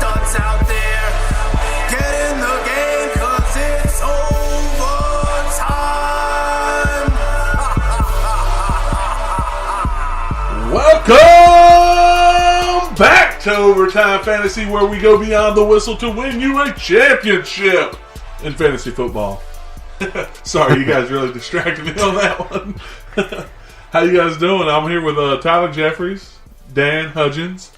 shots out there. Get in the game, cause it's overtime. Welcome back to Overtime Fantasy, where we go beyond the whistle to win you a championship in fantasy football. Sorry, you guys really distracted me on that one. How you guys doing? I'm here with Tyler Jeffries, Dan Hudgens.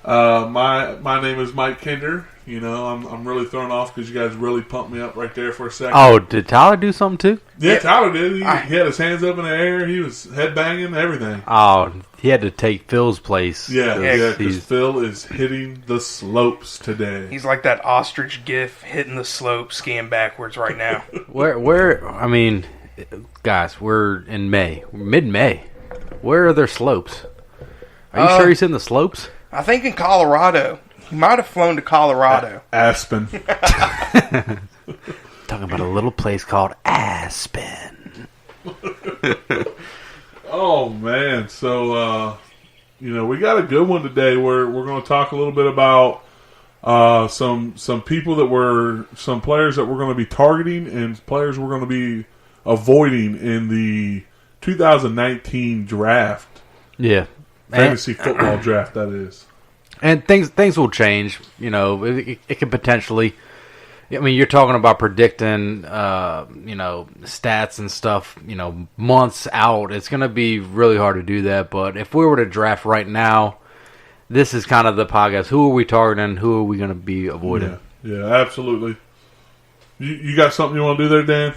My name is Mike Kinder. You know, I'm really thrown off because you guys really pumped me up right there for a second. Oh, did Tyler do something too? Yeah, Tyler did. He had his hands up in the air. He was headbanging, everything. Oh, he had to take Phil's place. Yeah, because Phil is hitting the slopes today. He's like that ostrich gif hitting the slope, skiing backwards right now. I mean, guys, we're in May, mid-May. Where are their slopes? Are you sure he's in the slopes? I think in Colorado. He might have flown to Colorado. Aspen. Talking about a little place called Aspen. Oh, man. So, we got a good one today where we're going to talk a little bit about some people some players that we're going to be targeting and players we're going to be avoiding in the 2019 draft. Yeah. Fantasy football draft, that is. And things will change. You know, it could potentially. I mean, you're talking about predicting, stats and stuff. You know, months out. It's going to be really hard to do that. But if we were to draft right now, this is kind of the podcast. Who are we targeting? Who are we going to be avoiding? Yeah, absolutely. You got something you want to do there, Dan?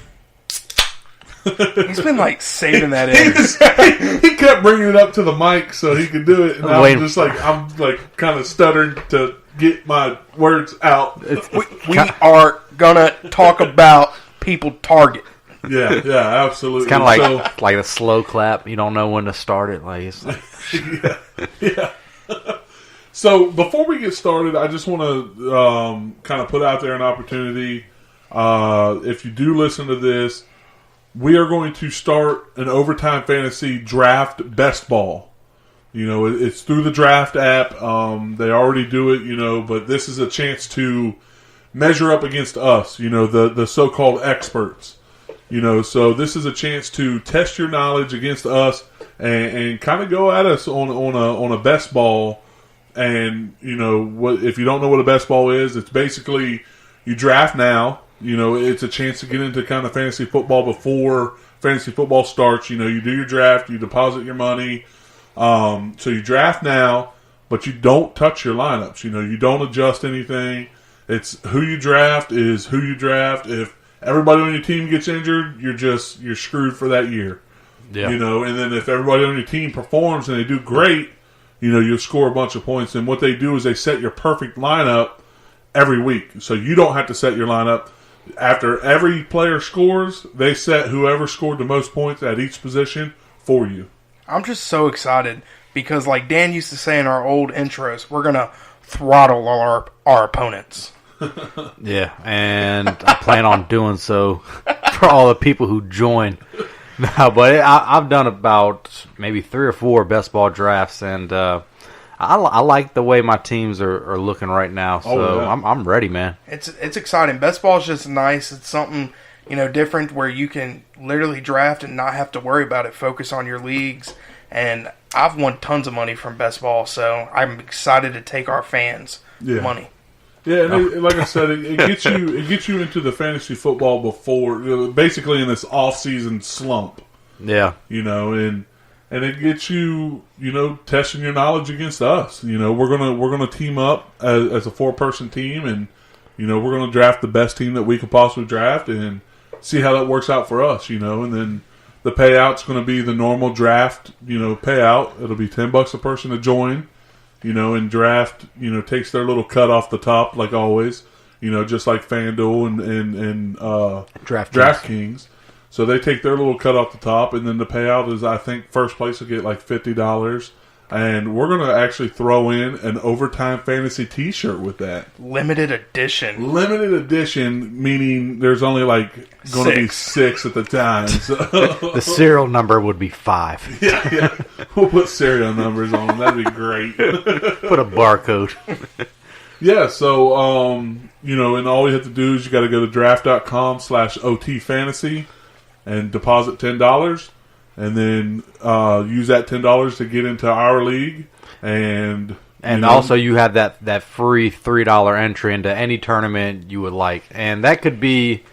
He's been saving that in. He kept bringing it up to the mic so he could do it, and I'm kind of stuttering to get my words out. We are gonna talk about people target. Yeah, absolutely. It's kind of like a slow clap. You don't know when to start it. Yeah. So before we get started, I just want to kind of put out there an opportunity. If you do listen to this, we are going to start an Overtime Fantasy Draft Best Ball. You know, it's through the Draft app. They already do it, but this is a chance to measure up against us, the so-called experts. So this is a chance to test your knowledge against us and kind of go at us on a best ball. And, if you don't know what a best ball is, it's basically you draft now. It's a chance to get into kind of fantasy football before fantasy football starts. You do your draft, you deposit your money. So you draft now, but you don't touch your lineups. You don't adjust anything. It's who you draft is who you draft. If everybody on your team gets injured, you're screwed for that year. Yeah. And then if everybody on your team performs and they do great, you'll score a bunch of points. And what they do is they set your perfect lineup every week. So you don't have to set your lineup. After every player scores, they set whoever scored the most points at each position for you. I'm just so excited because, like Dan used to say in our old intros, we're going to throttle our opponents. Yeah, and I plan on doing so for all the people who join. No, but I've done about maybe 3 or 4 best ball drafts, and I like the way my teams are looking right now, so yeah. I'm ready, man. It's exciting. Best ball is just nice. It's something different where you can literally draft and not have to worry about it. Focus on your leagues, and I've won tons of money from best ball, so I'm excited to take our fans money. Yeah, and like I said, it gets you into the fantasy football before, basically in this off-season slump. Yeah, And it gets you, testing your knowledge against us. We're gonna team up as a 4-person team, and we're gonna draft the best team that we could possibly draft, and see how that works out for us. And then the payout's gonna be the normal draft, payout. It'll be $10 a person to join, and draft, takes their little cut off the top like always, just like FanDuel and DraftKings. So they take their little cut off the top, and then the payout is, I think, first place will get like $50. And we're going to actually throw in an Overtime Fantasy t-shirt with that. Limited edition. Limited edition, meaning there's only going to be 6 at the time. So. The serial number would be 5. Yeah. We'll put serial numbers on them. That'd be great. Put a barcode. Yeah, so, and all you have to do is you got to go to draft.com/OTFantasy and deposit $10 and then use that $10 to get into our league. And also you have that free $3 entry into any tournament you would like. And that could be,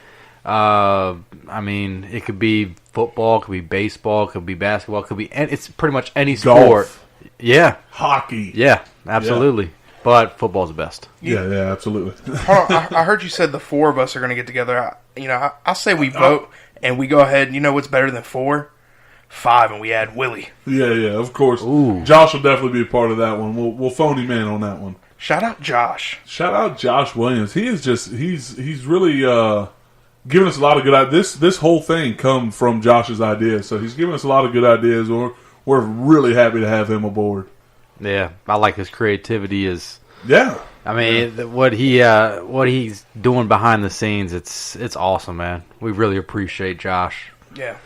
it could be football, it could be baseball, it could be basketball, it could be, it's pretty much any sport. Golf. Yeah. Hockey. Yeah, absolutely. Yeah. But football's the best. Yeah, absolutely. Hold on, I heard you said the four of us are going to get together. I say we vote and we go ahead. You know what's better than 4? 5, and we add Willie. Yeah, of course. Ooh. Josh will definitely be a part of that one. We'll phone him in on that one. Shout out Josh. Shout out Josh Williams. He is just he's really giving us a lot of good ideas. This whole thing come from Josh's idea, so he's giving us a lot of good ideas. We're really happy to have him aboard. Yeah, I like his creativity. Yeah. I mean, what he's doing behind the scenes, it's awesome, man. We really appreciate Josh. Yeah.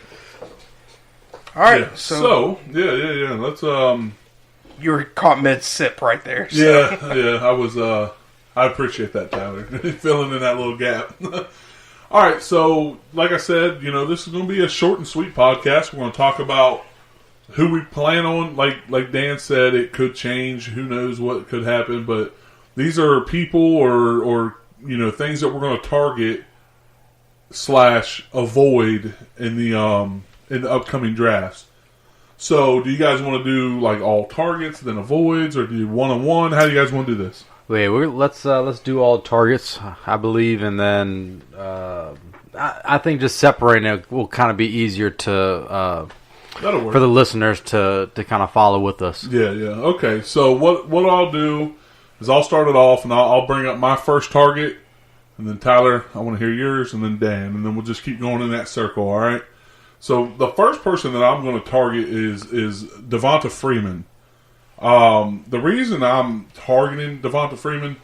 All right. Yeah. So yeah. Let's You were caught mid sip right there. So. Yeah. I was. I appreciate that, Tyler, filling in that little gap. All right. So, like I said, this is going to be a short and sweet podcast. We're going to talk about who we plan on. Like Dan said, it could change. Who knows what could happen? But these are people or things that we're going to target / avoid in the upcoming drafts. So, do you guys want to do like all targets, then avoids, or do you 1-on-1? How do you guys want to do this? Wait, let's do all targets, I believe, and then I think just separating it will kind of be easier to That'll work for the listeners to kind of follow with us. Yeah. Okay. So what I'll do is I'll start it off, and I'll bring up my first target, and then Tyler, I want to hear yours, and then Dan, and then we'll just keep going in that circle. All right. So the first person that I'm going to target is Devonta Freeman. The reason I'm targeting Devonta Freeman,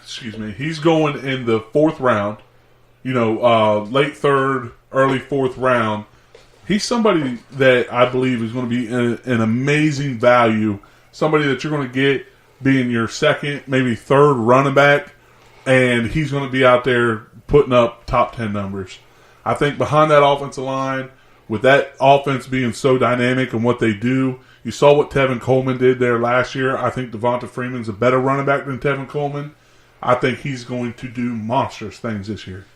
he's going in the 4th round. Late 3rd, early 4th round. He's somebody that I believe is going to be an amazing value. Somebody that you're going to get being your 2nd, maybe 3rd running back, and he's going to be out there putting up top 10 numbers. I think behind that offensive line, with that offense being so dynamic and what they do, you saw what Tevin Coleman did there last year. I think Devonta Freeman's a better running back than Tevin Coleman. I think he's going to do monstrous things this year.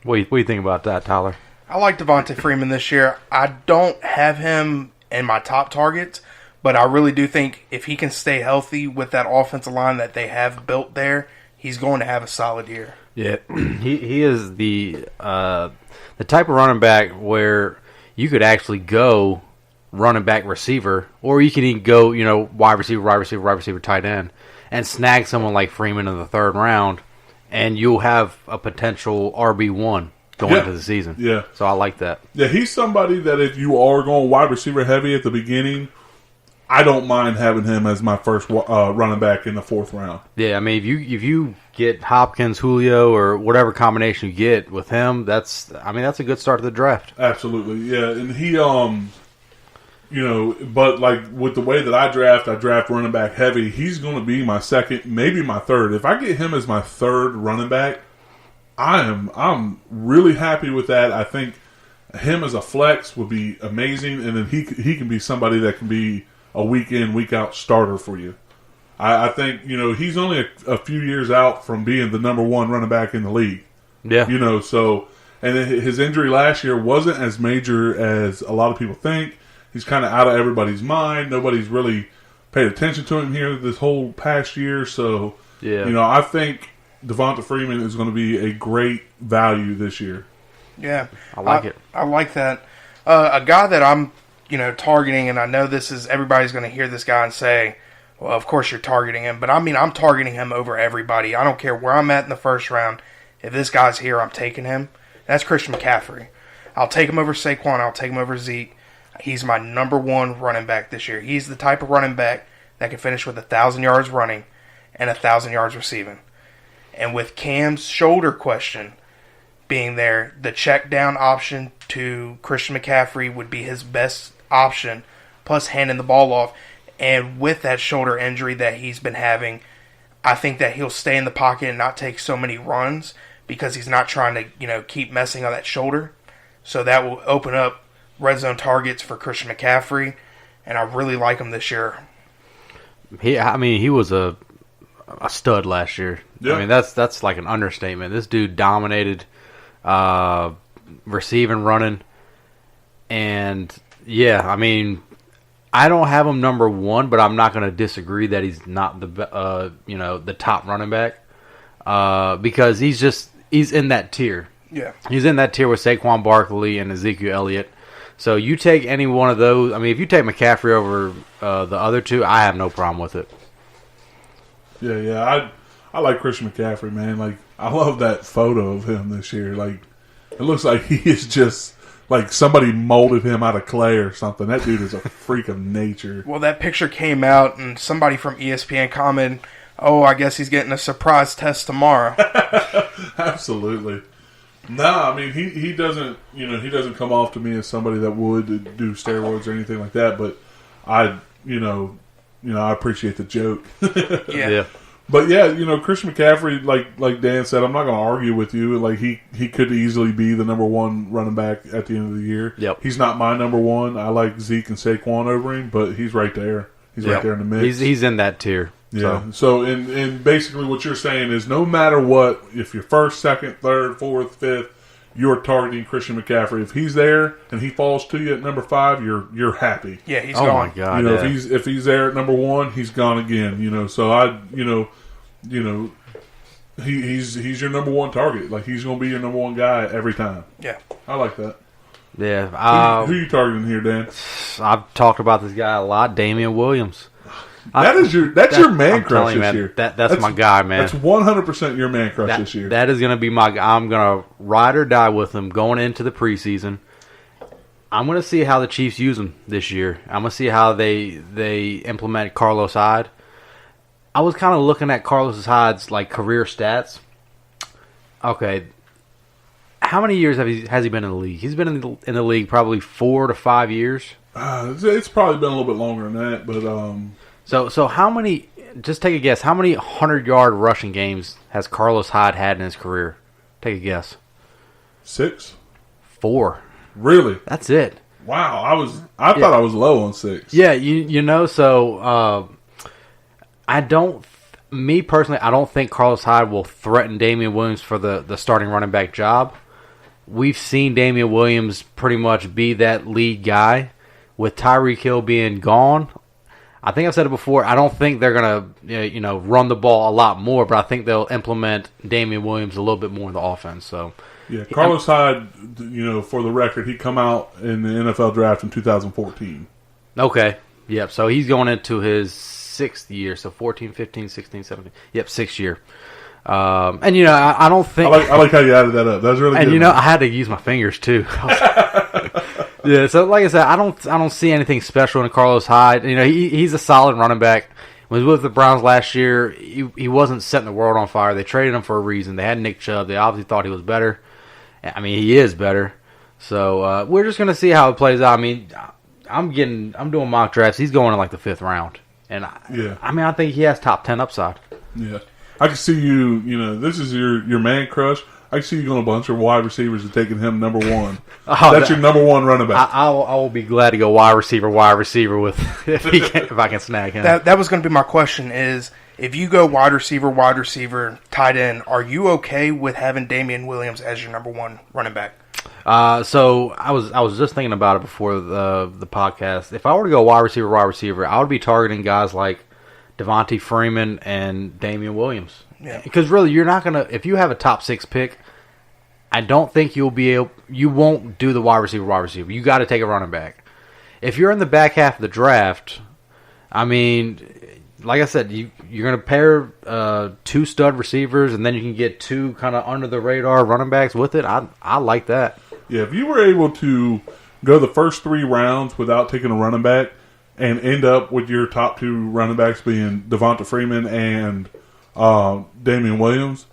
What do you think about that, Tyler? I like Devonta Freeman this year. I don't have him in my top targets, but I really do think if he can stay healthy with that offensive line that they have built there, he's going to have a solid year. Yeah, he is the type of running back where you could actually go running back receiver, or you can even go wide receiver, tight end, and snag someone like Freeman in the 3rd round, and you'll have a potential RB1 going into the season. Yeah. So I like that. Yeah, he's somebody that if you are going wide receiver heavy at the beginning, I don't mind having him as my first running back in the 4th round. Yeah, I mean, if you get Hopkins, Julio, or whatever combination you get with him, that's a good start to the draft. Absolutely, yeah. And he, but like with the way that I draft running back heavy. He's going to be my 2nd, maybe my 3rd. If I get him as my 3rd running back, I'm really happy with that. I think him as a flex would be amazing, and then he can be somebody that can be a week in, week out starter for you. I think he's only a few years out from being the number 1 running back in the league. Yeah, so and his injury last year wasn't as major as a lot of people think. He's kind of out of everybody's mind. Nobody's really paid attention to him here this whole past year. So yeah, I think Devonta Freeman is going to be a great value this year. Yeah, I like it. I like that. A guy that I'm, targeting, and I know this is everybody's going to hear this guy and say, "Well, of course you're targeting him," but I mean I'm targeting him over everybody. I don't care where I'm at in the 1st round. If this guy's here, I'm taking him. That's Christian McCaffrey. I'll take him over Saquon. I'll take him over Zeke. He's my number 1 running back this year. He's the type of running back that can finish with 1,000 yards running and 1,000 yards receiving. And with Cam's shoulder question being there, the check down option to Christian McCaffrey would be his best option, plus handing the ball off. And with that shoulder injury that he's been having, I think that he'll stay in the pocket and not take so many runs because he's not trying to, keep messing on that shoulder. So that will open up red zone targets for Christian McCaffrey, and I really like him this year. He was a stud last year. Yeah. I mean, that's like an understatement. This dude dominated receiving, running, and I don't have him number one, but I'm not going to disagree that he's not the top running back because he's in that tier. Yeah, he's in that tier with Saquon Barkley and Ezekiel Elliott. So you take any one of those. I mean, if you take McCaffrey over the other two, I have no problem with it. Yeah. I like Christian McCaffrey, man. Like, I love that photo of him this year. Like, it looks like he is just like somebody molded him out of clay or something. That dude is a freak of nature. Well, that picture came out, and somebody from ESPN commented, "Oh, I guess he's getting a surprise test tomorrow." Absolutely. Nah, I mean he doesn't he doesn't come off to me as somebody that would do steroids or anything like that. But I I appreciate the joke. Yeah. But yeah, Christian McCaffrey, like Dan said, I'm not going to argue with you. Like he could easily be the number one running back at the end of the year. Yep. He's not my number one. I like Zeke and Saquon over him, but he's right there. He's right there in the mix. He's in that tier. Yeah. So and basically what you're saying is no matter what, if you're first, second, third, fourth, fifth, you're targeting Christian McCaffrey. If he's there and he falls to you at number 5, you're happy. Yeah, he's oh gone. my God! If he's there at number 1, he's gone again. So he's your number 1 target. Like he's going to be your number 1 guy every time. Yeah, I like that. Yeah. Who are you targeting here, Dan? I've talked about this guy a lot, Damian Williams. That's your man crush this man, year. That's my guy, man. That's 100% your man crush this year. That is going to be my guy. I'm going to ride or die with him going into the preseason. I'm going to see how the Chiefs use him this year. I'm going to see how they implement Carlos Hyde. I was kind of looking at Carlos Hyde's like career stats. Okay, how many years has he been in the league? He's been in the league probably 4 to 5 years. It's probably been a little bit longer than that, but So how many? Just take a guess. How many 100-yard rushing games has Carlos Hyde had in his career? Take a guess. 6. 4. Really? That's it. Wow. I thought I was low on 6. Yeah, So me personally, I don't think Carlos Hyde will threaten Damian Williams for the starting running back job. We've seen Damian Williams pretty much be that lead guy. With Tyreek Hill being gone, I think I've said it before, I don't think they're going to run the ball a lot more, but I think they'll implement Damian Williams a little bit more in the offense. So yeah, Carlos Hyde, for the record, he come out in the NFL draft in 2014. Okay. Yep. So he's going into his 6th year. So 14, 15, 16, 17. Yep, 6th year. And I don't think I like how you added that up. That was really good. And I had to use my fingers too. Yeah, so like I said, I don't see anything special in Carlos Hyde. He's a solid running back. When he was with the Browns last year, he wasn't setting the world on fire. They traded him for a reason. They had Nick Chubb. They obviously thought he was better. I mean, he is better. So we're just gonna see how it plays out. I mean, I'm doing mock drafts. He's going in like the 5th round, and I think he has top 10 upside. Yeah, I can see you. This is your man crush. I can see you going a bunch of wide receivers and taking him number 1. That's your number 1 running back. I will be glad to go wide receiver with if I can snag him. That was going to be my question is, if you go wide receiver, tight end, are you okay with having Damian Williams as your number 1 running back? So I was just thinking about it before the podcast. If I were to go wide receiver, I would be targeting guys like Devontae Freeman and Damian Williams. Yeah. Because really, you're not gonna. If you have a top 6 pick, I don't think you won't do the wide receiver. You got to take a running back. If you're in the back half of the draft, I mean, like I said, you're going to pair 2 stud receivers, and then you can get 2 kind of under the radar running backs with it. I like that. Yeah, if you were able to go the first 3 rounds without taking a running back and end up with your top 2 running backs being Devonta Freeman and Damian Williams,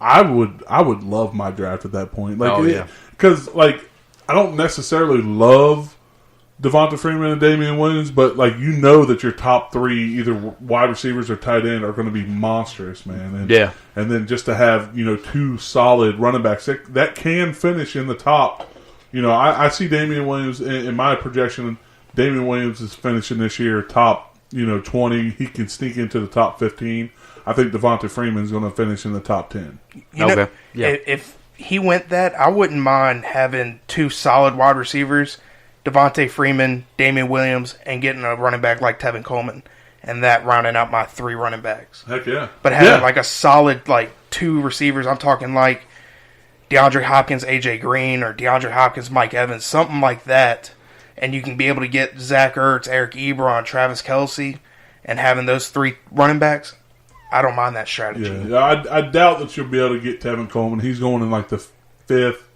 I would love my draft at that point. Because I don't necessarily love Devonta Freeman and Damian Williams, but like you know that your top three, either wide receivers or tight end, are going to be monstrous, man. And, Yeah. And then just to have two solid running backs that can finish in the top. I see Damian Williams in my projection. Damian Williams is finishing this year top 20. He can sneak into the top 15. I think Devonta Freeman is going to finish in the top 10. Okay. Yeah. If he went that, I wouldn't mind having two solid wide receivers, Devonta Freeman, Damian Williams, and getting a running back like Tevin Coleman, and that rounding out my three running backs. Heck yeah. But having like a solid two receivers, I'm talking like DeAndre Hopkins, AJ Green, or DeAndre Hopkins, Mike Evans, something like that, and you can be able to get Zach Ertz, Eric Ebron, Travis Kelce, and having those three running backs, I don't mind that strategy. Yeah, I doubt that you'll be able to get Tevin Coleman. He's going in like the fifth,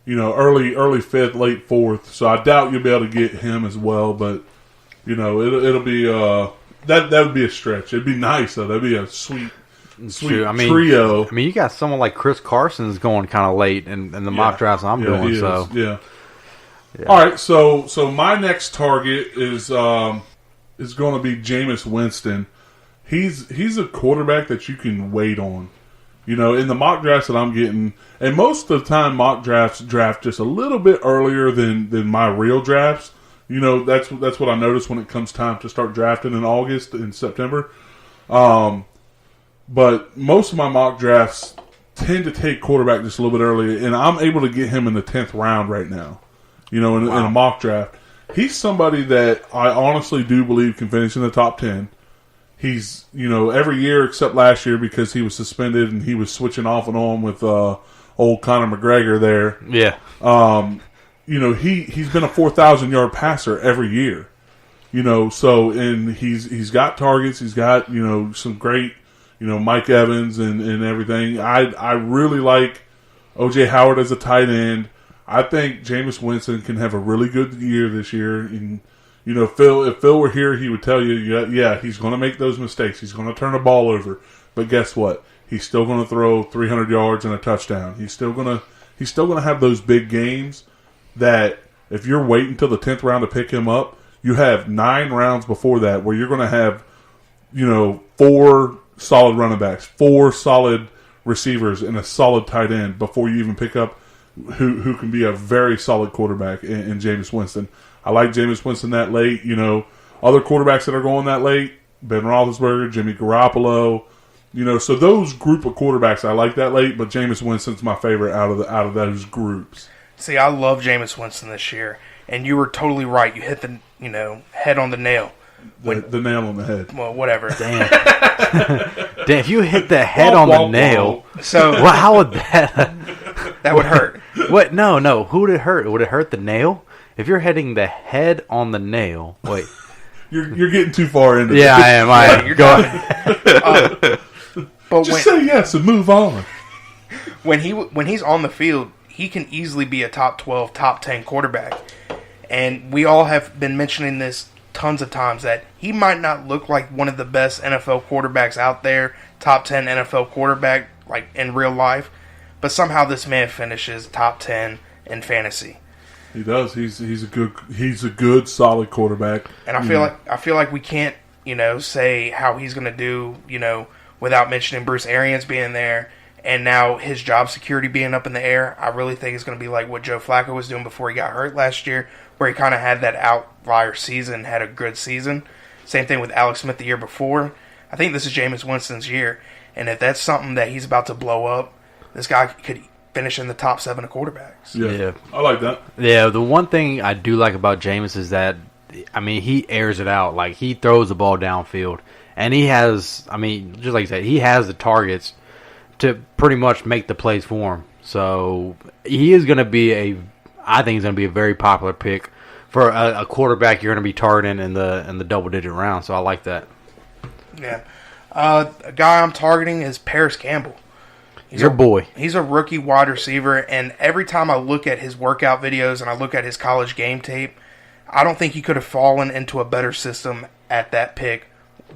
early fifth, late fourth. So I doubt you'll be able to get him as well. But it'll be that would be a stretch. It'd be nice though. That'd be a sweet trio. I mean, you got someone like Chris Carson's going kind of late in the mock drafts I'm doing. So yeah. All right, so my next target is going to be Jameis Winston. He's a quarterback that you can wait on. In the mock drafts that I'm getting, and most of the time mock drafts draft just a little bit earlier than my real drafts. That's what I notice when it comes time to start drafting in August and September. But most of my mock drafts tend to take quarterback just a little bit earlier, and I'm able to get him in the 10th round right now. In a mock draft. He's somebody that I honestly do believe can finish in the top 10. He's, every year except last year because he was suspended and he was switching off and on with old Conor McGregor there. Yeah. He's been a 4,000-yard passer every year. And he's got targets. He's got, some great, Mike Evans and everything. I really like O.J. Howard as a tight end. I think Jameis Winston can have a really good year this year. And, if Phil were here, he would tell you, yeah, he's going to make those mistakes. He's going to turn the ball over. But guess what? He's still going to throw 300 yards and a touchdown. He's still going to have those big games that if you're waiting until the 10th round to pick him up, you have 9 rounds before that where you're going to have, 4 solid running backs, 4 solid receivers, and a solid tight end before you even pick up who can be a very solid quarterback in Jameis Winston. I like Jameis Winston that late. Other quarterbacks that are going that late, Ben Roethlisberger, Jimmy Garoppolo. So those group of quarterbacks I like that late, but Jameis Winston's my favorite out of those groups. See, I love Jameis Winston this year, and you were totally right. You hit the head on the nail. The nail on the head. Well, whatever. Damn. Damn, if you hit the head on the nail, so well, how would that? That would hurt. What? No. Who would it hurt? Would it hurt the nail? If you're hitting the head on the nail, wait. You're getting too far into Yeah, this. I am. I am. You're Go done. ahead. But Just say yes and move on. when he's on the field, he can easily be a top 12, top 10 quarterback. And we all have been mentioning this tons of times that he might not look like one of the best NFL quarterbacks out there, top 10 NFL quarterback like in real life, but somehow this man finishes top 10 in fantasy. He does. He's a good solid quarterback. And I feel like we can't, say how he's going to do, without mentioning Bruce Arians being there and now his job security being up in the air. I really think it's going to be like what Joe Flacco was doing before he got hurt last year, where he kind of had that outlier season, had a good season. Same thing with Alex Smith the year before. I think this is Jameis Winston's year. And if that's something that he's about to blow up, this guy could finish in the top 7 of quarterbacks. Yeah. I like that. Yeah, the one thing I do like about Jameis is that, he airs it out. Like, he throws the ball downfield. And he has, just like you said, he has the targets to pretty much make the plays for him. So, he is going to be I think he's going to be a very popular pick for a quarterback you're going to be targeting in the double-digit round. So, I like that. Yeah. A guy I'm targeting is Paris Campbell. Your boy. He's a rookie wide receiver, and every time I look at his workout videos and I look at his college game tape, I don't think he could have fallen into a better system at that pick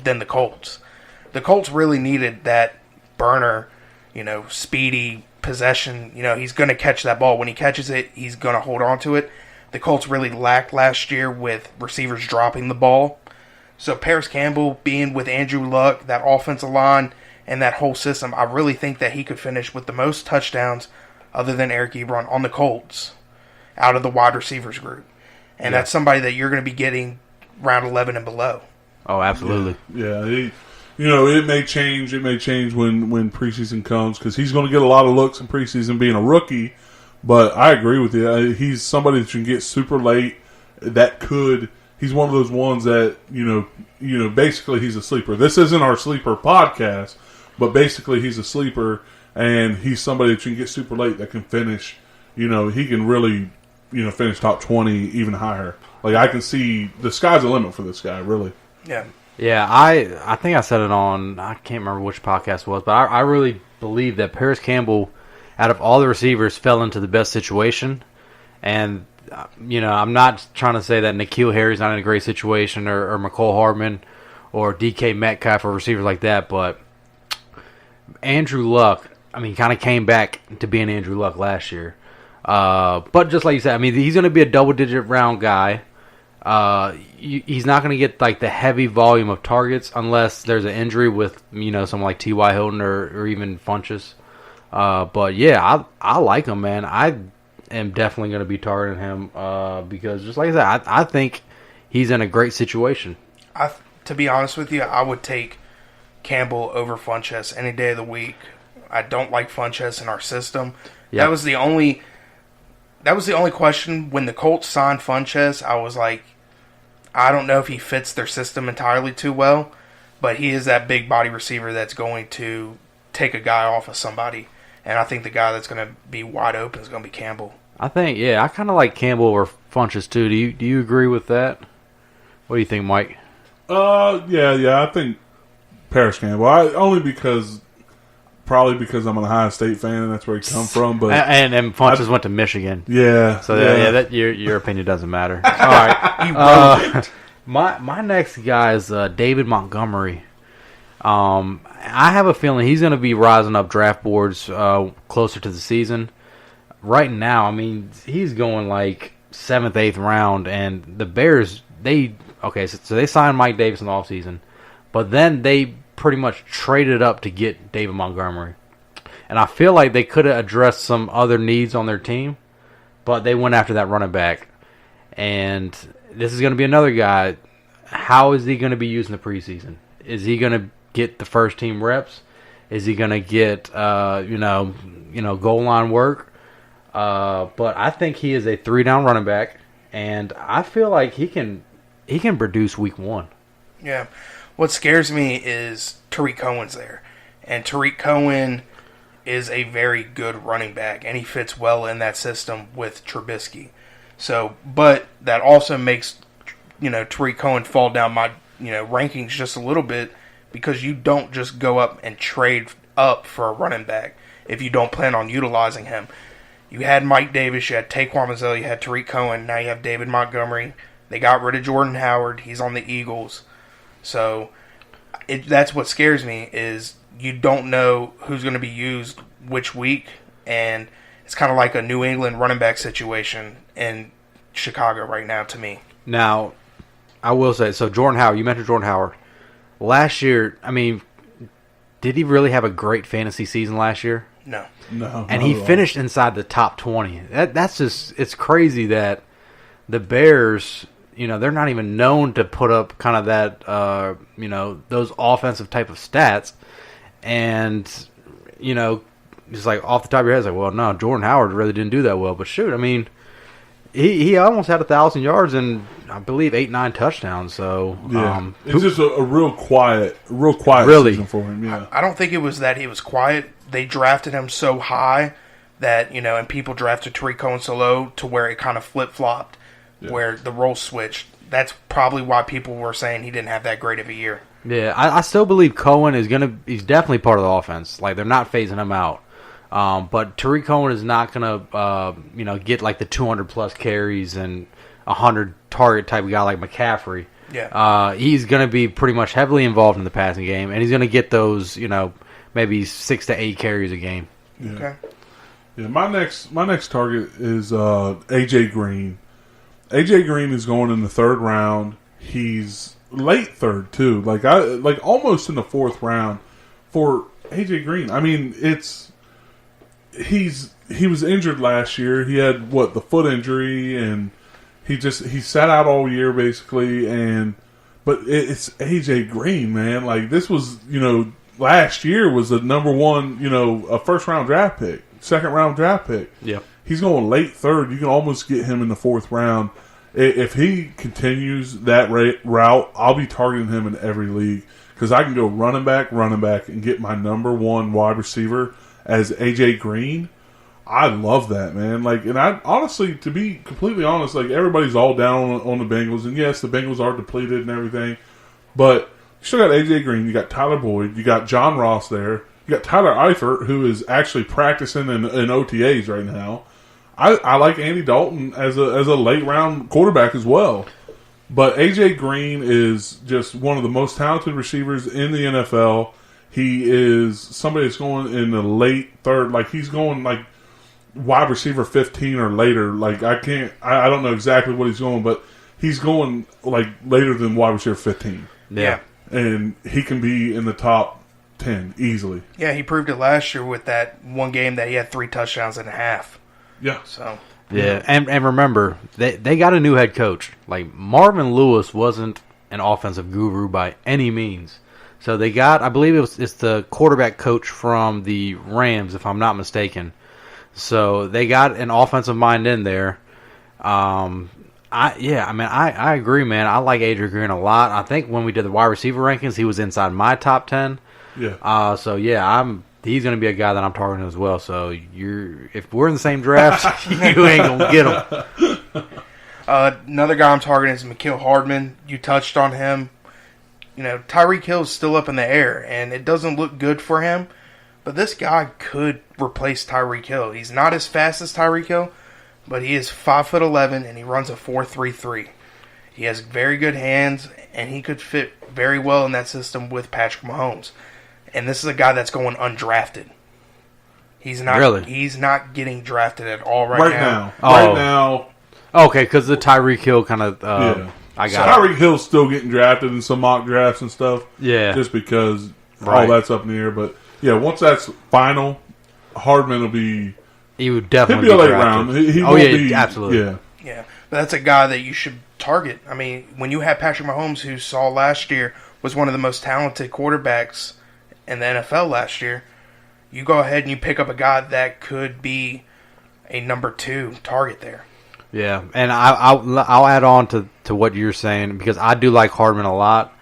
than the Colts. The Colts really needed that burner, speedy possession. He's going to catch that ball. When he catches it, he's going to hold on to it. the Colts really lacked last year with receivers dropping the ball. So Paris Campbell being with Andrew Luck, that offensive line, and that whole system, I really think that he could finish with the most touchdowns other than Eric Ebron on the Colts out of the wide receivers group. And that's somebody that you're going to be getting round 11 and below. Oh, absolutely. Yeah, it may change. It may change when preseason comes because he's going to get a lot of looks in preseason being a rookie. But I agree with you. He's somebody that you can get super late. He's one of those ones that basically he's a sleeper. This isn't our sleeper podcast, but basically he's a sleeper, and he's somebody that you can get super late that can finish. He can really finish top 20, even higher. Like I can see the sky's the limit for this guy. Really. Yeah. Yeah, I think I said it on, I can't remember which podcast it was, but I really believe that Paris Campbell, out of all the receivers, fell into the best situation. And, I'm not trying to say that N'Keal Harry's not in a great situation or McCole Hardman or DK Metcalf or receivers like that, but Andrew Luck, kind of came back to being Andrew Luck last year. But just like you said, he's going to be a double-digit round guy. He's not going to get like the heavy volume of targets unless there's an injury with someone like T.Y. Hilton or even Funchess. But yeah, I like him, man. I am definitely going to be targeting him because just like I said, I think he's in a great situation. To be honest with you, I would take Campbell over Funchess any day of the week. I don't like Funchess in our system. Yep. That was the only question when the Colts signed Funchess. I was like, I don't know if he fits their system entirely too well, but he is that big body receiver that's going to take a guy off of somebody. And I think the guy that's going to be wide open is going to be Campbell. I kind of like Campbell over Funchess too. Do you agree with that? What do you think, Mike? Yeah. I think Paris Campbell. Probably because I'm an Ohio State fan and that's where he come from. But and Funchess went to Michigan. Yeah. So that your opinion doesn't matter. All right. My next guy is David Montgomery. I have a feeling he's going to be rising up draft boards closer to the season. Right now, he's going like 7th, 8th round, and the Bears so they signed Mike Davis in the offseason, but then they pretty much traded up to get David Montgomery. And I feel like they could have addressed some other needs on their team, but they went after that running back. And this is going to be another guy. How is he going to be used in the preseason? Is he going to get the first team reps? Is he going to get goal line work? But I think he is a 3-down running back, and I feel like he can produce week 1. Yeah. What scares me is Tariq Cohen's there. And Tariq Cohen is a very good running back, and he fits well in that system with Trubisky. So, but that also makes, Tariq Cohen fall down my, rankings just a little bit because you don't just go up and trade up for a running back if you don't plan on utilizing him. You had Mike Davis, you had Taquan Mizzell, you had Tariq Cohen, now you have David Montgomery. They got rid of Jordan Howard. He's on the Eagles. So that's what scares me is you don't know who's going to be used which week, and it's kind of like a New England running back situation in Chicago right now to me. Now, I will say, so Jordan Howard, you mentioned Jordan Howard. Last year, did he really have a great fantasy season last year? No. And he finished inside the top 20. That's just, it's crazy that the Bears, they're not even known to put up kind of that, those offensive type of stats. And, just like off the top of your head, it's like, well, no, Jordan Howard really didn't do that well. But shoot, he almost had 1,000 yards and I believe 8-9 touchdowns. So yeah, it's just a real quiet season for him. Yeah, I don't think it was that he was quiet. They drafted him so high that and people drafted Tariq Cohen so low to where it kind of flip flopped, where the roles switched. That's probably why people were saying he didn't have that great of a year. Yeah, I still believe Cohen he's definitely part of the offense. Like, they're not phasing him out. But Tariq Cohen is not going to, get like the 200-plus carries and 100-target type of guy like McCaffrey. Yeah. He's going to be pretty much heavily involved in the passing game, and he's going to get those, maybe 6 to 8 carries a game. Yeah. Okay. Yeah, my next target is AJ Green. AJ Green is going in the third round. He's late third too, like almost in the fourth round for AJ Green. I mean, he was injured last year. He had the foot injury, and he sat out all year basically. But it's AJ Green, man. Like, this was, last year was the number one, a first round draft pick, second round draft pick. Yeah. He's going late third. You can almost get him in the fourth round. If he continues that route, I'll be targeting him in every league because I can go running back, and get my number one wide receiver as AJ Green. I love that, man. Like, and I honestly, to be completely honest, like, everybody's all down on the Bengals, and yes, the Bengals are depleted and everything, but you still got AJ Green, you got Tyler Boyd, you got John Ross there, you got Tyler Eifert, who is actually practicing in OTAs right now. I like Andy Dalton as a late round quarterback as well, but AJ Green is just one of the most talented receivers in the NFL. He is somebody that's going in the late third, like he's going like wide receiver 15 or later. Like, I don't know exactly what he's going, but he's going like later than wide receiver 15. Yeah. And he can be in the top 10 easily. Yeah, he proved it last year with that one game that he had 3 touchdowns and a half. Yeah. So. Yeah, and remember, they got a new head coach. Like, Marvin Lewis wasn't an offensive guru by any means. So they got, I believe it's the quarterback coach from the Rams, if I'm not mistaken. So they got an offensive mind in there. I agree, man. I like Adrian Green a lot. I think when we did the wide receiver rankings, he was inside my top 10. Yeah. He's going to be a guy that I'm targeting as well. So if we're in the same draft, you ain't going to get him. Another guy I'm targeting is Mecole Hardman. You touched on him. Tyreek Hill is still up in the air, and it doesn't look good for him. But this guy could replace Tyreek Hill. He's not as fast as Tyreek Hill, but he is 5'11", and he runs a 4.33. He has very good hands, and he could fit very well in that system with Patrick Mahomes. And this is a guy that's going undrafted. He's not. Really? He's not getting drafted at all right now. Right now. Okay, because the Tyreek Hill kind of. Yeah. I got it. Tyreek Hill's still getting drafted in some mock drafts and stuff. Yeah. Just because Right. all that's up in the air, but. Yeah, once that's final, Hardman will be. He would definitely he'll be a late drafted. round. He won't be, absolutely. Yeah, Yeah, but that's a guy that you should target. I mean, when you have Patrick Mahomes, who saw last year was one of the most talented quarterbacks in the NFL last year, you go ahead and you pick up a guy that could be a number 2 target there. Yeah, and I'll add on to what you're saying because I do like Hardman a lot.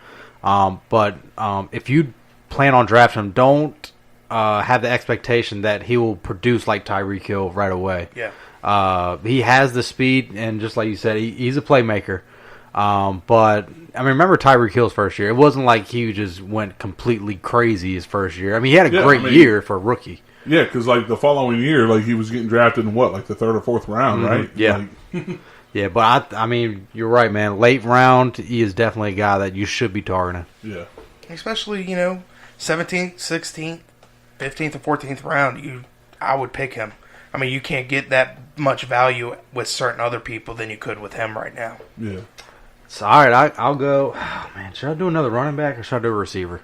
But if you plan on drafting him, don't have the expectation that he will produce like Tyreek Hill right away. Yeah. He has the speed, and just like you said, he's a playmaker. But I mean, remember Tyreek Hill's first year? It wasn't like he just went completely crazy his first year. I mean, he had a great year for a rookie. Yeah, because like the following year, like he was getting drafted in like the 3rd or 4th round, right? Yeah. Like, Yeah, but I mean, you're right, man. Late round, he is definitely a guy that you should be targeting. Yeah. Especially, 17th, 16th, 15th, or 14th round, I would pick him. I mean, you can't get that much value with certain other people than you could with him right now. Yeah. So, all right, I'll go. Oh, man, should I do another running back or should I do a receiver?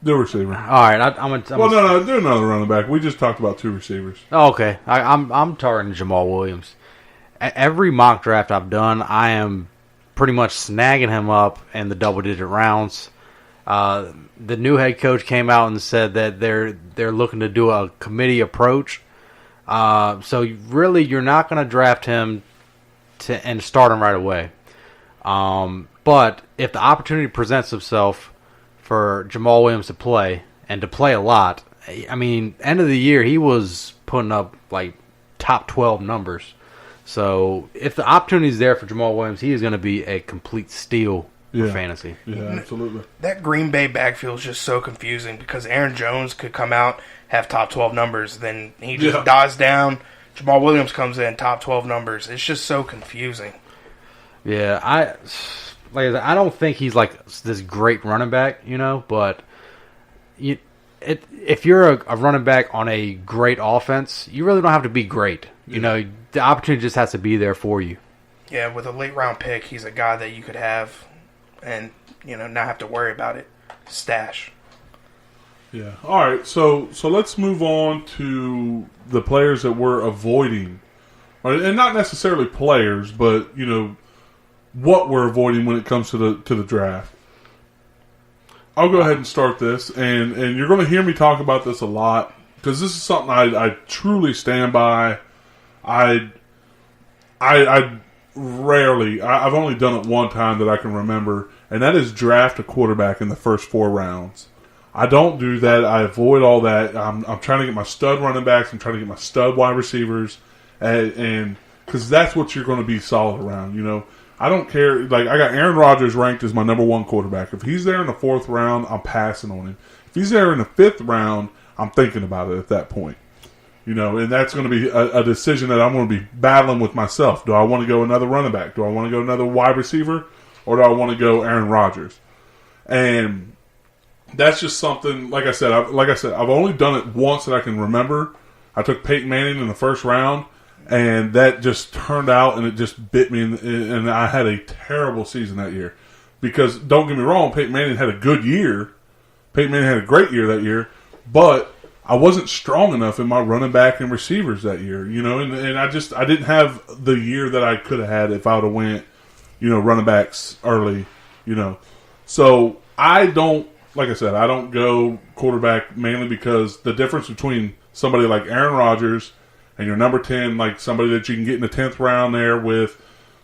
The receiver. All right, I'm no, do another running back. We just talked about 2 receivers. Oh, okay, I'm targeting Jamal Williams. Every mock draft I've done, I am pretty much snagging him up in the double-digit rounds. The new head coach came out and said that they're looking to do a committee approach. So really, you're not going to draft him and start him right away. But if the opportunity presents itself for Jamal Williams to play and to play a lot, I mean, end of the year he was putting up like top 12 numbers. So if the opportunity is there for Jamal Williams, he is going to be a complete steal for fantasy. Yeah, absolutely. That Green Bay backfield is just so confusing because Aaron Jones could come out, have top 12 numbers, then he just dies down. Jamal Williams comes in, top 12 numbers. It's just so confusing. Yeah, I don't think he's like this great running back, but if you're a running back on a great offense, you really don't have to be great. The opportunity just has to be there for you. Yeah, with a late round pick, he's a guy that you could have and, not have to worry about it. Stash. Yeah. All right. So let's move on to the players that we're avoiding, right? And not necessarily players, but what we're avoiding when it comes to the draft. I'll go ahead and start this, and you're going to hear me talk about this a lot because this is something I truly stand by. I rarely, I've only done it one time that I can remember, and that is draft a quarterback in the first 4 rounds. I don't do that. I avoid all that. I'm trying to get my stud running backs. I'm trying to get my stud wide receivers, and because that's what you're going to be solid around. I don't care. Like, I got Aaron Rodgers ranked as my number 1 quarterback. If he's there in the 4th round, I'm passing on him. If he's there in the 5th round, I'm thinking about it at that point. And that's going to be a decision that I'm going to be battling with myself. Do I want to go another running back? Do I want to go another wide receiver? Or do I want to go Aaron Rodgers? And that's just something, like I said, I've only done it once that I can remember. I took Peyton Manning in the 1st round, and that just turned out, and it just bit me, and I had a terrible season that year. Because, don't get me wrong, Peyton Manning had a good year. Peyton Manning had a great year that year, but I wasn't strong enough in my running back and receivers that year, and I didn't have the year that I could have had if I would have went, running backs early, So I don't, like I said, I don't go quarterback mainly because the difference between somebody like Aaron Rodgers and your number 10, like somebody that you can get in the 10th round there with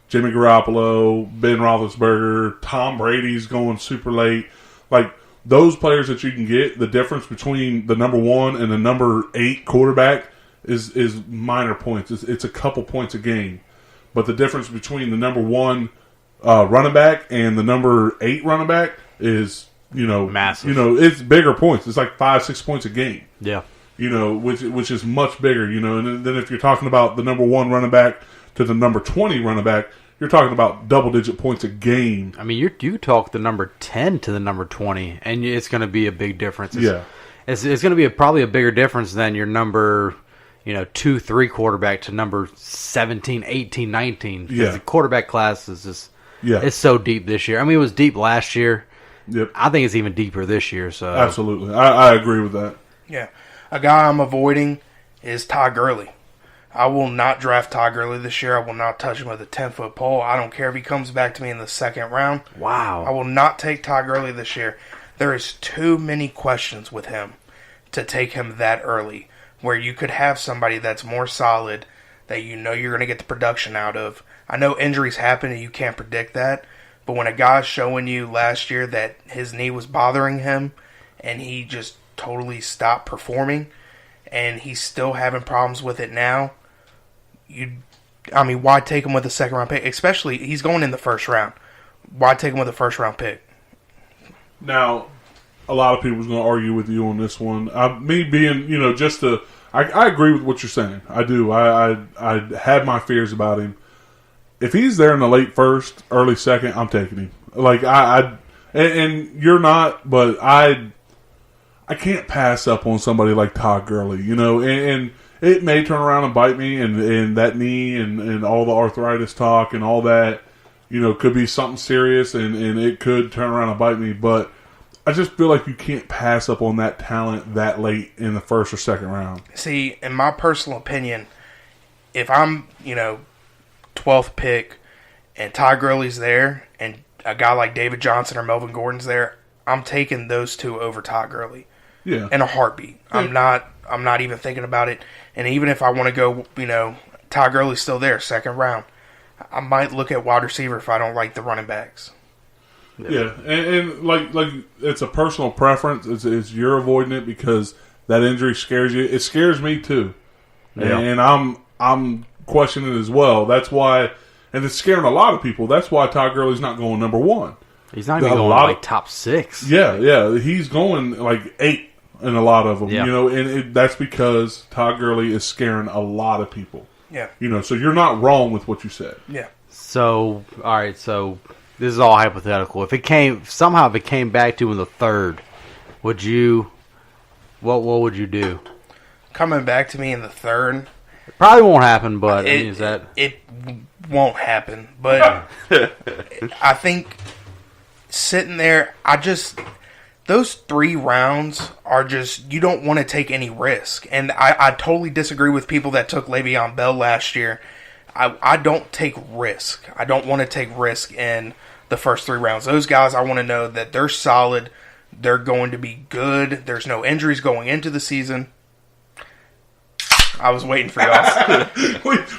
Jimmy Garoppolo, Ben Roethlisberger, Tom Brady's going super late, like those players that you can get, the difference between the number 1 and the number 8 quarterback is minor points. It's a couple points a game. But the difference between the number 1 running back and the number 8 running back is, massive. It's bigger points. It's like 5-6 points a game. Yeah. Which is much bigger, and then if you're talking about the number 1 running back to the number 20 running back, you're talking about double-digit points a game. I mean, you talk the number 10 to the number 20, and it's going to be a big difference. It's going to be probably a bigger difference than your number, 2-3 quarterback to number 17, 18, 19. Because the quarterback class is just, it's so deep this year. I mean, it was deep last year. Yep. I think it's even deeper this year. So absolutely, I agree with that. Yeah. A guy I'm avoiding is Todd Gurley. I will not draft Todd Gurley this year. I will not touch him with a 10-foot pole. I don't care if he comes back to me in the 2nd round. Wow. I will not take Todd Gurley this year. There is too many questions with him to take him that early, where you could have somebody that's more solid, that you're going to get the production out of. I know injuries happen and you can't predict that, but when a guy's showing you last year that his knee was bothering him and he just totally stopped performing, and he's still having problems with it now, why take him with a 2nd round pick? Especially, he's going in the 1st round. Why take him with a 1st round pick? Now, a lot of people's going to argue with you on this one. Me being, I agree with what you're saying. I do. I have my fears about him. If he's there in the late 1st, early 2nd, I'm taking him. Like, and you're not, but I can't pass up on somebody like Todd Gurley, and it may turn around and bite me, and that knee and all the arthritis talk and all that, could be something serious, and it could turn around and bite me, but I just feel like you can't pass up on that talent that late in the 1st or 2nd round. See, in my personal opinion, if I'm, 12th pick and Todd Gurley's there and a guy like David Johnson or Melvin Gordon's there, I'm taking those 2 over Todd Gurley. Yeah. In a heartbeat. Yeah. I'm not even thinking about it. And even if I want to go, Todd Gurley's still there, 2nd round, I might look at wide receiver if I don't like the running backs. Yeah, and like it's a personal preference. It's you're avoiding it because that injury scares you. It scares me too, and I'm questioning it as well. That's why, and it's scaring a lot of people. That's why Todd Gurley's not going number 1. He's not even going like top 6. Yeah, he's going like 8 in a lot of them. Yeah. And that's because Todd Gurley is scaring a lot of people. Yeah, so you're not wrong with what you said. Yeah. So all right, so. This is all hypothetical. If it came back to you in the 3rd, would you? What would you do? Coming back to me in the 3rd, it probably won't happen. But is that it won't happen. But I think sitting there, those 3 rounds are just, you don't want to take any risk. And I totally disagree with people that took Le'Veon Bell last year. I don't take risk. I don't want to take risk in the first 3 rounds. Those guys, I want to know that they're solid. They're going to be good. There's no injuries going into the season. I was waiting for y'all.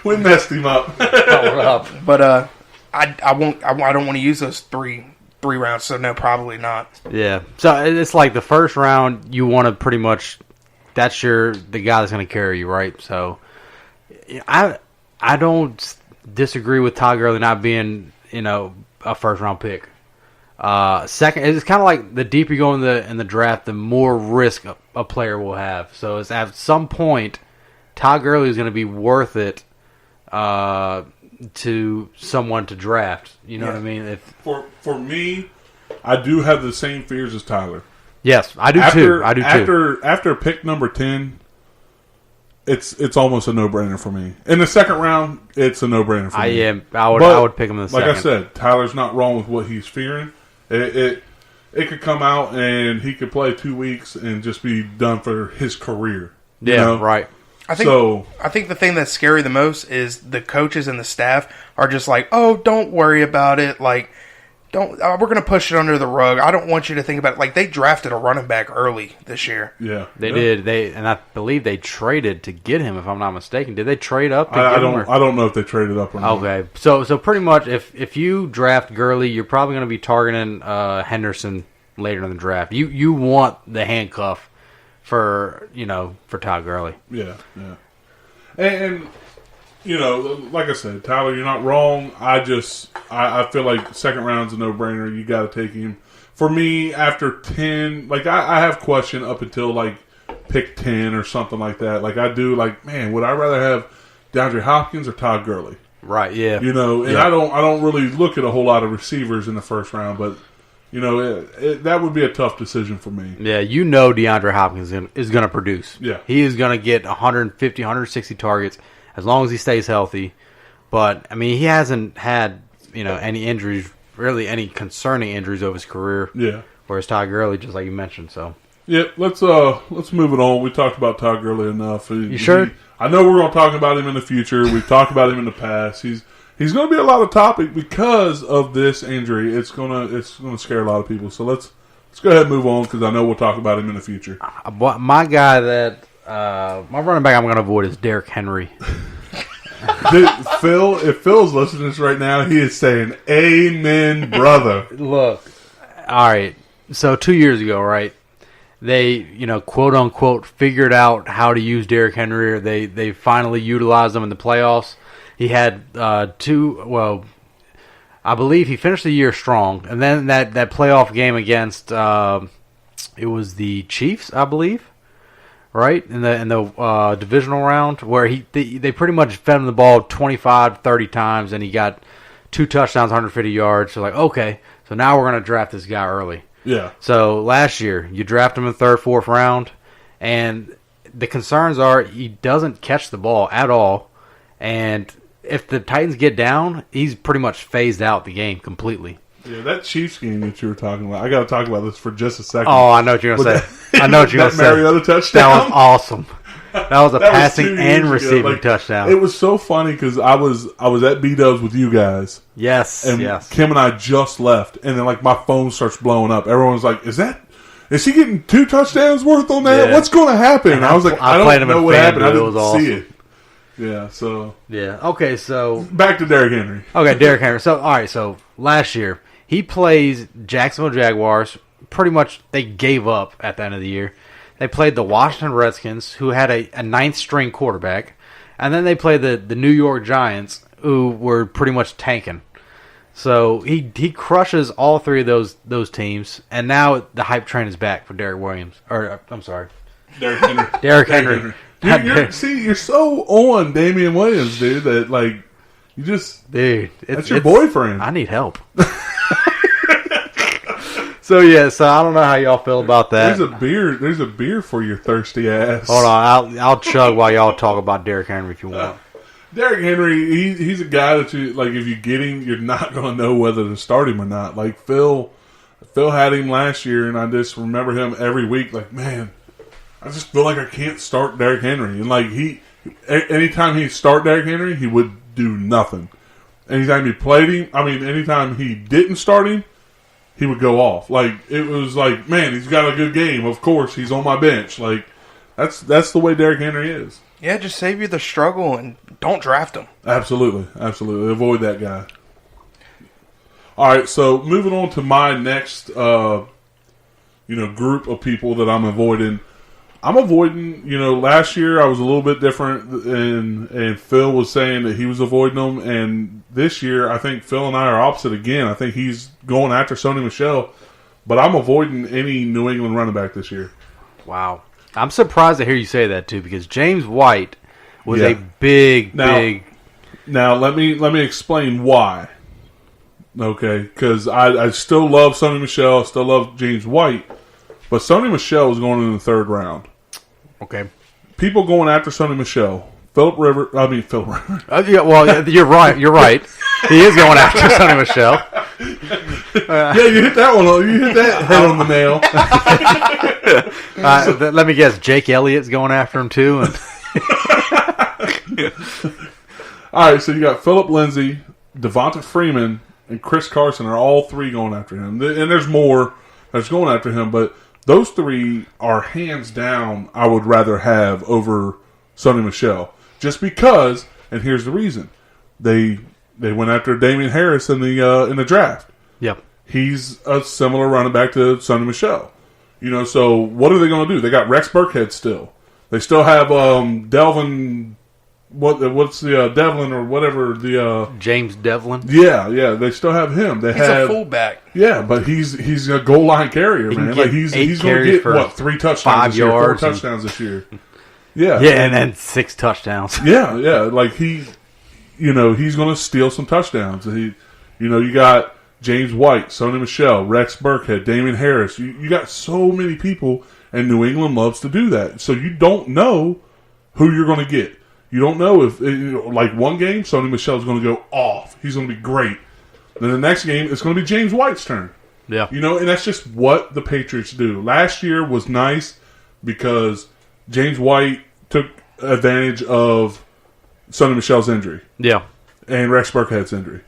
we messed him up. But I won't. I don't want to use those three rounds. So no, probably not. Yeah. So it's like the first round, you want to pretty much, that's the guy that's going to carry you, right? So I don't disagree with Todd Gurley not being, a first round pick. Second, it's kind of like the deeper you go in the draft, the more risk a player will have. So it's at some point, Todd Gurley is going to be worth it to someone to draft. You know what I mean? For me, I do have the same fears as Tyler. Yes, I do too. After pick number 10, it's almost a no-brainer for me. In the second round, it's a no-brainer for me. I would pick him in the second. Like I said, Tyler's not wrong with what he's fearing. It could come out and he could play 2 weeks and just be done for his career. Right. I think the thing that's scary the most is the coaches and the staff are just like, oh, don't worry about it. Like, we're going to push it under the rug. I don't want you to think about it. Like, they drafted a running back early this year. Yeah, they did. And I believe they traded to get him, if I'm not mistaken. Did they trade up? I don't know if they traded up or not. Okay, so pretty much, if you draft Gurley, you're probably going to be targeting Henderson later in the draft. You want the handcuff for Todd Gurley. Yeah. And like I said, Tyler, you're not wrong. I feel like second round's a no-brainer. You got to take him. For me, after 10, like I have question up until like pick 10 or something like that. Like I do, like, man, would I rather have DeAndre Hopkins or Todd Gurley? Right. Yeah. I don't really look at a whole lot of receivers in the first round, but that would be a tough decision for me. Yeah, DeAndre Hopkins is going to produce. Yeah. He is going to get 150, 160 targets as long as he stays healthy. But, I mean, he hasn't had, any injuries, really any concerning injuries over his career. Yeah. Whereas Todd Gurley, just like you mentioned, so. Yeah, let's move it on. We talked about Todd Gurley enough. You sure? I know we're going to talk about him in the future. We've talked about him in the past. He's going to be a lot of topic because of this injury. It's going to scare a lot of people. So let's go ahead and move on because I know we'll talk about him in the future. My guy my running back I'm going to avoid is Derrick Henry. Dude, if Phil's listening to this right now, he is saying, "Amen, brother." Look, all right. So 2 years ago, right? They, quote unquote, figured out how to use Derrick Henry. Or they finally utilized him in the playoffs. He had I believe he finished the year strong, and then that playoff game against it was the Chiefs, I believe, right in the divisional round where they pretty much fed him the ball 25, 30 times, and he got 2 touchdowns, 150 yards. So like, okay, so now we're gonna draft this guy early. Yeah. So last year you draft him in the 3rd, 4th round, and the concerns are he doesn't catch the ball at all, and if the Titans get down, he's pretty much phased out the game completely. Yeah, that Chiefs game that you were talking about, I got to talk about this for just a second. Oh, I know what you're going to say. I know what you're going to say. That Mariota touchdown. That was awesome. That was a passing and receiving touchdown. It was so funny because I was at B-Dubs with you guys. Yes, and yes. Kim and I just left, and then like my phone starts blowing up. Everyone's like, "Is he getting 2 touchdowns worth on that? Yeah. What's going to happen?" And I was like, "I don't know what happened. I didn't see it." Yeah, so... Yeah, okay, so... Back to Derrick Henry. Okay, Derrick Henry. So, all right, so last year, he plays Jacksonville Jaguars. Pretty much, they gave up at the end of the year. They played the Washington Redskins, who had a 9th-string quarterback. And then they played the New York Giants, who were pretty much tanking. So, he crushes all 3 of those teams. And now the hype train is back for Derrick Williams. I'm sorry. Derrick Henry. Derrick Henry. You're so on Damian Williams, dude, that like you just that's your boyfriend. I need help. So I don't know how y'all feel about that. There's a beer for your thirsty ass. Hold on, I'll chug while y'all talk about Derrick Henry if you want. Derrick Henry, he's a guy that you like. If you get him, you're not going to know whether to start him or not. Like Phil had him last year, and I just remember him every week. Like, man, I just feel like I can't start Derrick Henry. And like anytime he start Derrick Henry, he would do nothing. Anytime he played him, anytime he didn't start him, he would go off. Like it was like, man, he's got a good game. Of course, he's on my bench. Like that's the way Derrick Henry is. Yeah, just save you the struggle and don't draft him. Absolutely. Avoid that guy. All right, so moving on to my next, group of people that I'm avoiding. I'm avoiding, last year I was a little bit different, and Phil was saying that he was avoiding them, and this year I think Phil and I are opposite again. I think he's going after Sony Michel, but I'm avoiding any New England running back this year. Wow. I'm surprised to hear you say that, too, because James White was a big. Now, let me explain why. Okay, because I still love Sony Michel, still love James White, but Sony Michel is going in the third round. Okay. People going after Sony Michel. Philip Rivers. You're right. You're right. He is going after Sony Michel. Yeah, you hit that one. You hit that head on the nail. Let me guess. Jake Elliott's going after him too. All right, so you got Philip Lindsay, Devonta Freeman, and Chris Carson are all three going after him. And there's more that's going after him, but those three are hands down I would rather have over Sony Michel. Just because, and here's the reason. They went after Damian Harris in the draft. Yep. He's a similar running back to Sony Michel. So what are they going to do? They got Rex Burkhead still. They still have Delvin. What's the Devlin or whatever the James Devlin? Yeah. They still have him. He's a fullback. Yeah, but he's a goal line carrier, man. Like he's going to get 3 touchdowns 5 this year, 4 yards touchdowns this year. Yeah, and then 6 touchdowns. Yeah. Like he's going to steal some touchdowns. You got James White, Sony Michel, Rex Burkhead, Damian Harris. You got so many people, and New England loves to do that. So you don't know who you're going to get. You don't know if, like one game, Sony Michel is going to go off. He's going to be great. Then the next game, it's going to be James White's turn. Yeah. And that's just what the Patriots do. Last year was nice because James White took advantage of Sony Michel's injury. Yeah. And Rex Burkhead's injury.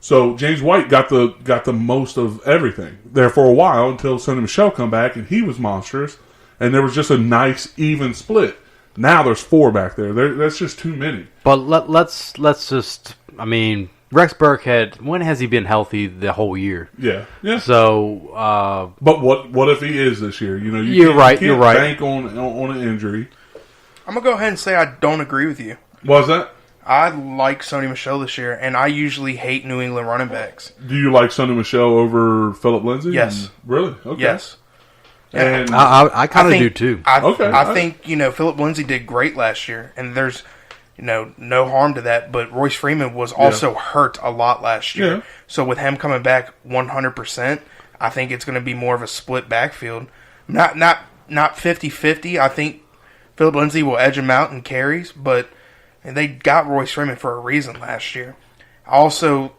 So James White got the most of everything there for a while until Sony Michel come back, and he was monstrous. And there was just a nice, even split. Now there's 4 back there. That's just too many. But let's just. Rex Burkhead. When has he been healthy the whole year? Yeah. So. But what if he is this year? You're right. You're right. Bank on an injury. I'm gonna go ahead and say I don't agree with you. Why's that? I like Sony Michel this year, and I usually hate New England running backs. Do you like Sony Michel over Philip Lindsay? Yes. Really? Okay. Yes. And I kind of do too. I think Philip Lindsay did great last year, and there's no harm to that. But Royce Freeman was also hurt a lot last year, Yeah. so with him coming back 100%, I think it's going to be more of a split backfield. Not 50-50. I think Philip Lindsay will edge him out in carries, but they got Royce Freeman for a reason last year. Also,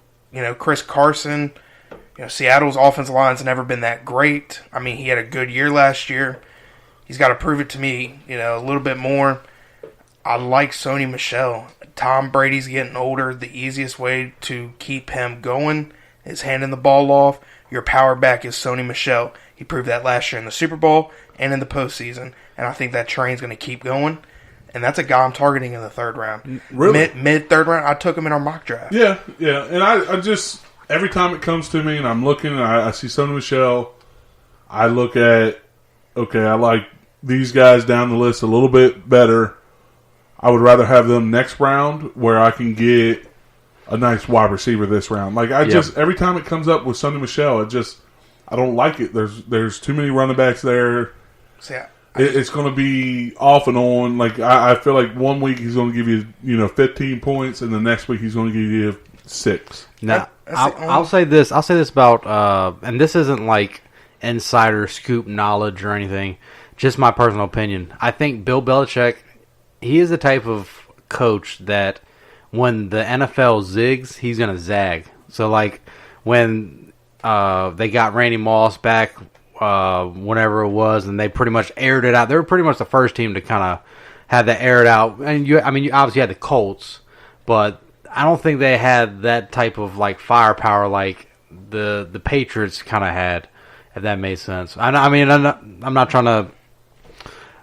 Chris Carson. Seattle's offensive line's never been that great. He had a good year last year. He's got to prove it to me, a little bit more. I like Sony Michel. Tom Brady's getting older. The easiest way to keep him going is handing the ball off. Your power back is Sony Michel. He proved that last year in the Super Bowl and in the postseason, and I think that train's going to keep going. And that's a guy I'm targeting in the third round. Really? Mid-third round, I took him in our mock draft. Yeah. And I just... Every time it comes to me and I'm looking and I see Sony Michel, I look at, okay, I like these guys down the list a little bit better. I would rather have them next round where I can get a nice wide receiver this round. Like just every time it comes up with Sony Michel, I don't like it. There's too many running backs there. See, it's going to be off and on. Like I feel like one week he's going to give you 15 points, and the next week he's going to give you 6. Now, I'll say this. I'll say this about, and this isn't like insider scoop knowledge or anything. Just my personal opinion. I think Bill Belichick, he is the type of coach that when the NFL zigs, he's gonna zag. So like when they got Randy Moss back, whenever it was, and they pretty much aired it out. They were pretty much the first team to kind of have that aired out. And you obviously had the Colts, but I don't think they had that type of like firepower like the Patriots kind of had. If that made sense. I'm not trying to.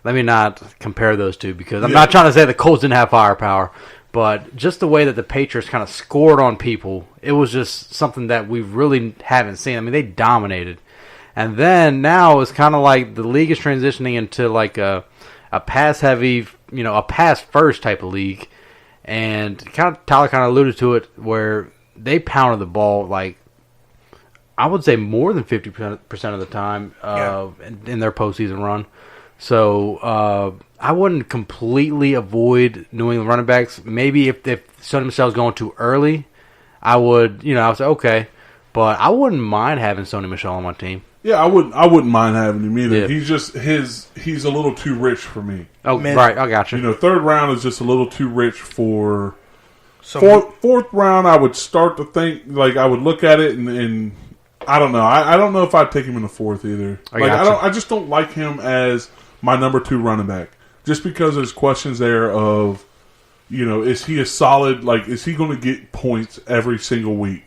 Let me not compare those two because I'm not trying to say the Colts didn't have firepower, but just the way that the Patriots kind of scored on people, it was just something that we really haven't seen. I mean, they dominated. And then now it's kind of like the league is transitioning into like a pass-heavy, a pass-first type of league. And Tyler kind of alluded to it where they pounded the ball like, I would say more than 50% of the time in their postseason run. So I wouldn't completely avoid New England running backs. Maybe if Sonny Michel's going too early, I would say okay, but I wouldn't mind having Sonny Michel on my team. Yeah, I wouldn't mind having him either. Yeah. He's a little too rich for me. Oh, right, I got you. Third round is just a little too rich for. Fourth round, I would start to think like I would look at it and I don't know. I don't know if I'd take him in the fourth either. I just don't like him as my number 2 running back. Just because there's questions there of, is he a solid, like, is he going to get points every single week?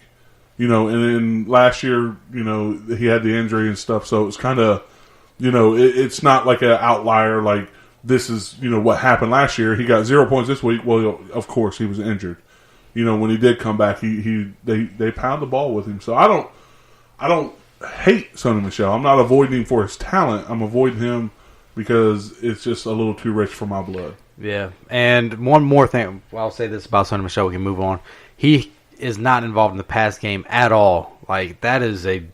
And then last year, he had the injury and stuff, so it's kind of, it's not like an outlier, like, this is, what happened last year. He got 0 points this week. Well, of course, he was injured. When he did come back, they pound the ball with him. So I don't hate Sonny Michel. I'm not avoiding him for his talent. I'm avoiding him because it's just a little too rich for my blood. Yeah, and one more thing. I'll say this about Sonny Michel. We can move on. He is not involved in the pass game at all. Like, that is he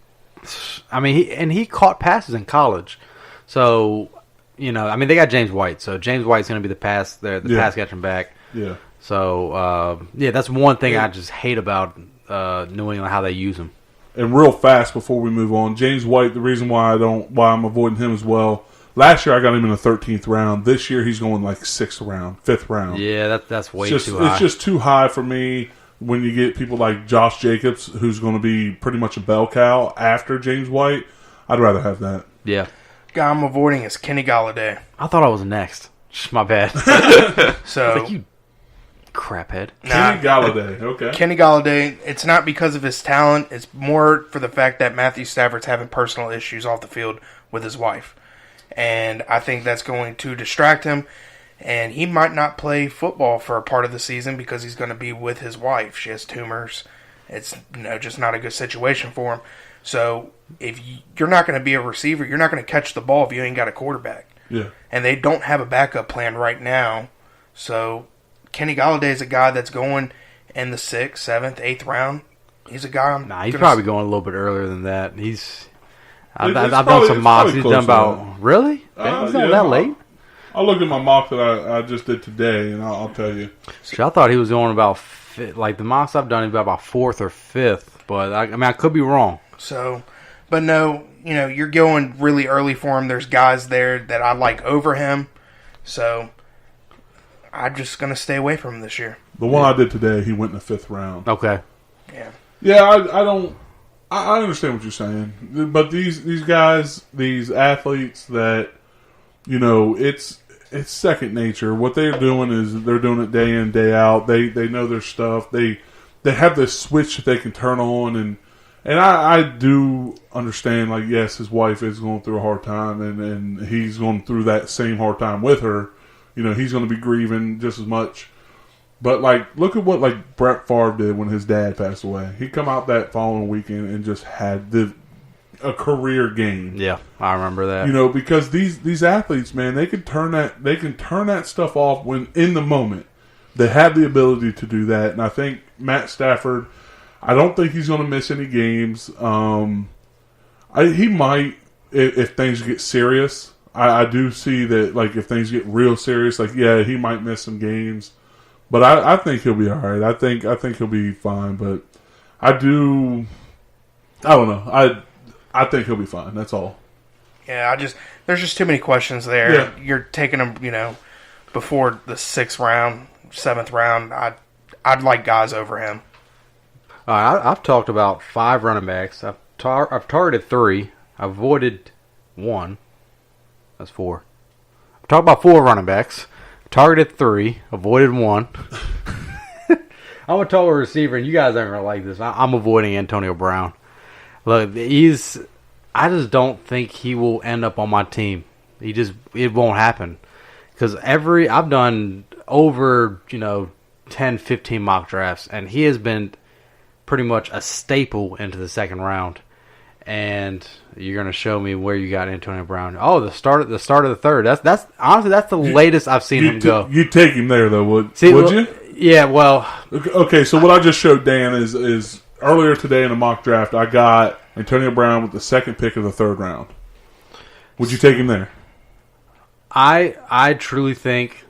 caught passes in college. So, they got James White. So James White's going to be the pass catching back. Yeah. So, that's one thing I just hate about New England, how they use him. And real fast before we move on, James White, the reason why I'm avoiding him as well. Last year I got him in the 13th round. This year he's going like 6th round, 5th round. Yeah, that's way too high. It's just too high for me when you get people like Josh Jacobs, who's going to be pretty much a bell cow after James White. I'd rather have that. Yeah. Guy I'm avoiding is Kenny Galladay. I thought I was next. My bad. So like, you craphead. Kenny Galladay, okay. Kenny Galladay, it's not because of his talent. It's more for the fact that Matthew Stafford's having personal issues off the field with his wife. And I think that's going to distract him. And he might not play football for a part of the season because he's going to be with his wife. She has tumors. It's just not a good situation for him. So if you're not going to be a receiver, you're not going to catch the ball if you ain't got a quarterback. Yeah. And they don't have a backup plan right now. So Kenny Galladay is a guy that's going in the 6th, 7th, 8th round. He's a guy he's probably going a little bit earlier than that. I've done some mocks. He's done about... Really? He's not that late? I'll look at my mock that I just did today, and I'll tell you. See, I thought he was going about... Like, the mocks I've done, he's about 4th or 5th. But, I could be wrong. So, but no, you're going really early for him. There's guys there that I like over him. So, I'm just going to stay away from him this year. The one I did today, he went in the 5th round. Okay. Yeah. Yeah, I don't... I understand what you're saying, but these guys, these athletes that, it's second nature. What they're doing is they're doing it day in, day out. They know their stuff. They have this switch that they can turn on, and I do understand, like, yes, his wife is going through a hard time, and he's going through that same hard time with her. He's going to be grieving just as much. But, like, look at what, like, Brett Favre did when his dad passed away. He come out that following weekend and just had a career game. Yeah, I remember that. Because these athletes, man, they can turn that stuff off when in the moment. They have the ability to do that. And I think Matt Stafford, I don't think he's going to miss any games. He might if things get serious. I do see that, like, if things get real serious, like, yeah, he might miss some games. But I think he'll be all right. I think he'll be fine. But I don't know. I think he'll be fine. That's all. Yeah, there's just too many questions there. Yeah. You're taking him, before the 6th round, 7th round. I I'd like guys over him. I've talked about 5 running backs. I've targeted 3. I've avoided 1. That's 4. I've talked about 4 running backs. Targeted 3. Avoided 1. I'm a taller receiver, and you guys aren't going to like this. I'm avoiding Antonio Brown. Look, I just don't think he will end up on my team. It won't happen. Because I've done over, 10, 15 mock drafts, and he has been pretty much a staple into the second round. And you're going to show me where you got Antonio Brown. Oh, the start of the third. That's honestly, that's the latest I've seen him go. You'd take him there, though, would you? Yeah, well. Okay, so what I just showed Dan is earlier today in a mock draft, I got Antonio Brown with the second pick of the third round. Would you take him there? I truly think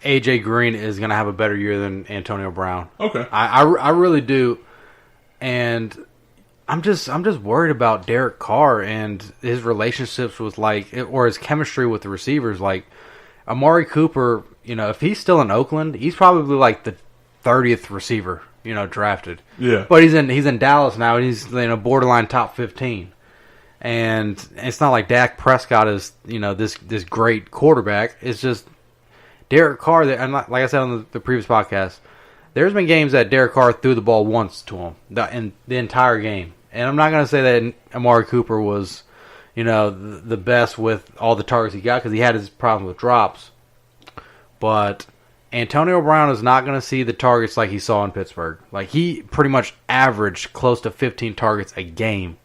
AJ Green is going to have a better year than Antonio Brown. Okay. I really do. And I'm just worried about Derek Carr and his relationships with or his chemistry with the receivers. Like Amari Cooper, if he's still in Oakland, he's probably like the 30th receiver, drafted. Yeah. But he's in Dallas now, and he's in a borderline top 15. And it's not like Dak Prescott is, this great quarterback. It's just Derek Carr. And like I said on the previous podcast, there's been games that Derek Carr threw the ball once to him in the entire game. And I'm not going to say that Amari Cooper was, the best with all the targets he got because he had his problem with drops. But Antonio Brown is not going to see the targets like he saw in Pittsburgh. Like, he pretty much averaged close to 15 targets a game.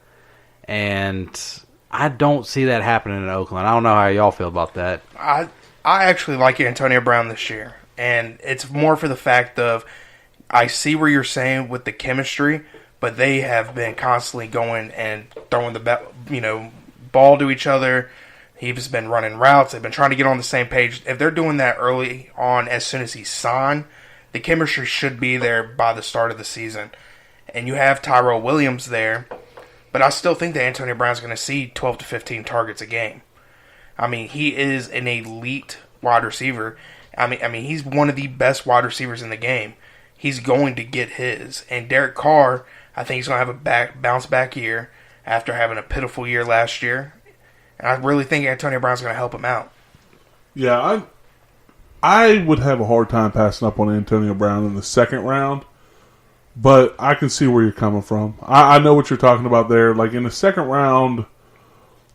And I don't see that happening in Oakland. I don't know how y'all feel about that. I actually like Antonio Brown this year. And it's more for the fact of I see where you're saying with the chemistry, but they have been constantly going and throwing the ball to each other. He's been running routes. They've been trying to get on the same page. If they're doing that early on as soon as he's signed, the chemistry should be there by the start of the season. And you have Tyrell Williams there, but I still think that Antonio Brown's going to see 12 to 15 targets a game. I mean, he is an elite wide receiver. I mean, he's one of the best wide receivers in the game. He's going to get his. And Derek Carr, I think he's going to have a bounce back year after having a pitiful year last year. And I really think Antonio Brown's going to help him out. Yeah, I would have a hard time passing up on Antonio Brown in the second round, but I can see where you're coming from. I know what you're talking about there. Like, in the second round,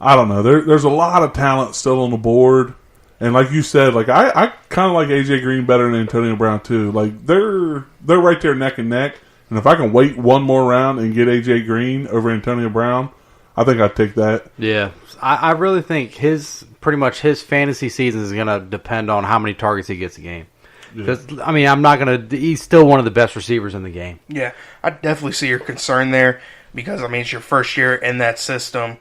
I don't know. There's a lot of talent still on the board. And like you said, like I kind of like AJ Green better than Antonio Brown too. Like they're right there neck and neck. And if I can wait one more round and get AJ Green over Antonio Brown, I think I'd take that. Yeah, I really think his fantasy season is going to depend on how many targets he gets a game. Because yeah. He's still one of the best receivers in the game. Yeah, I definitely see your concern there because it's your first year in that system.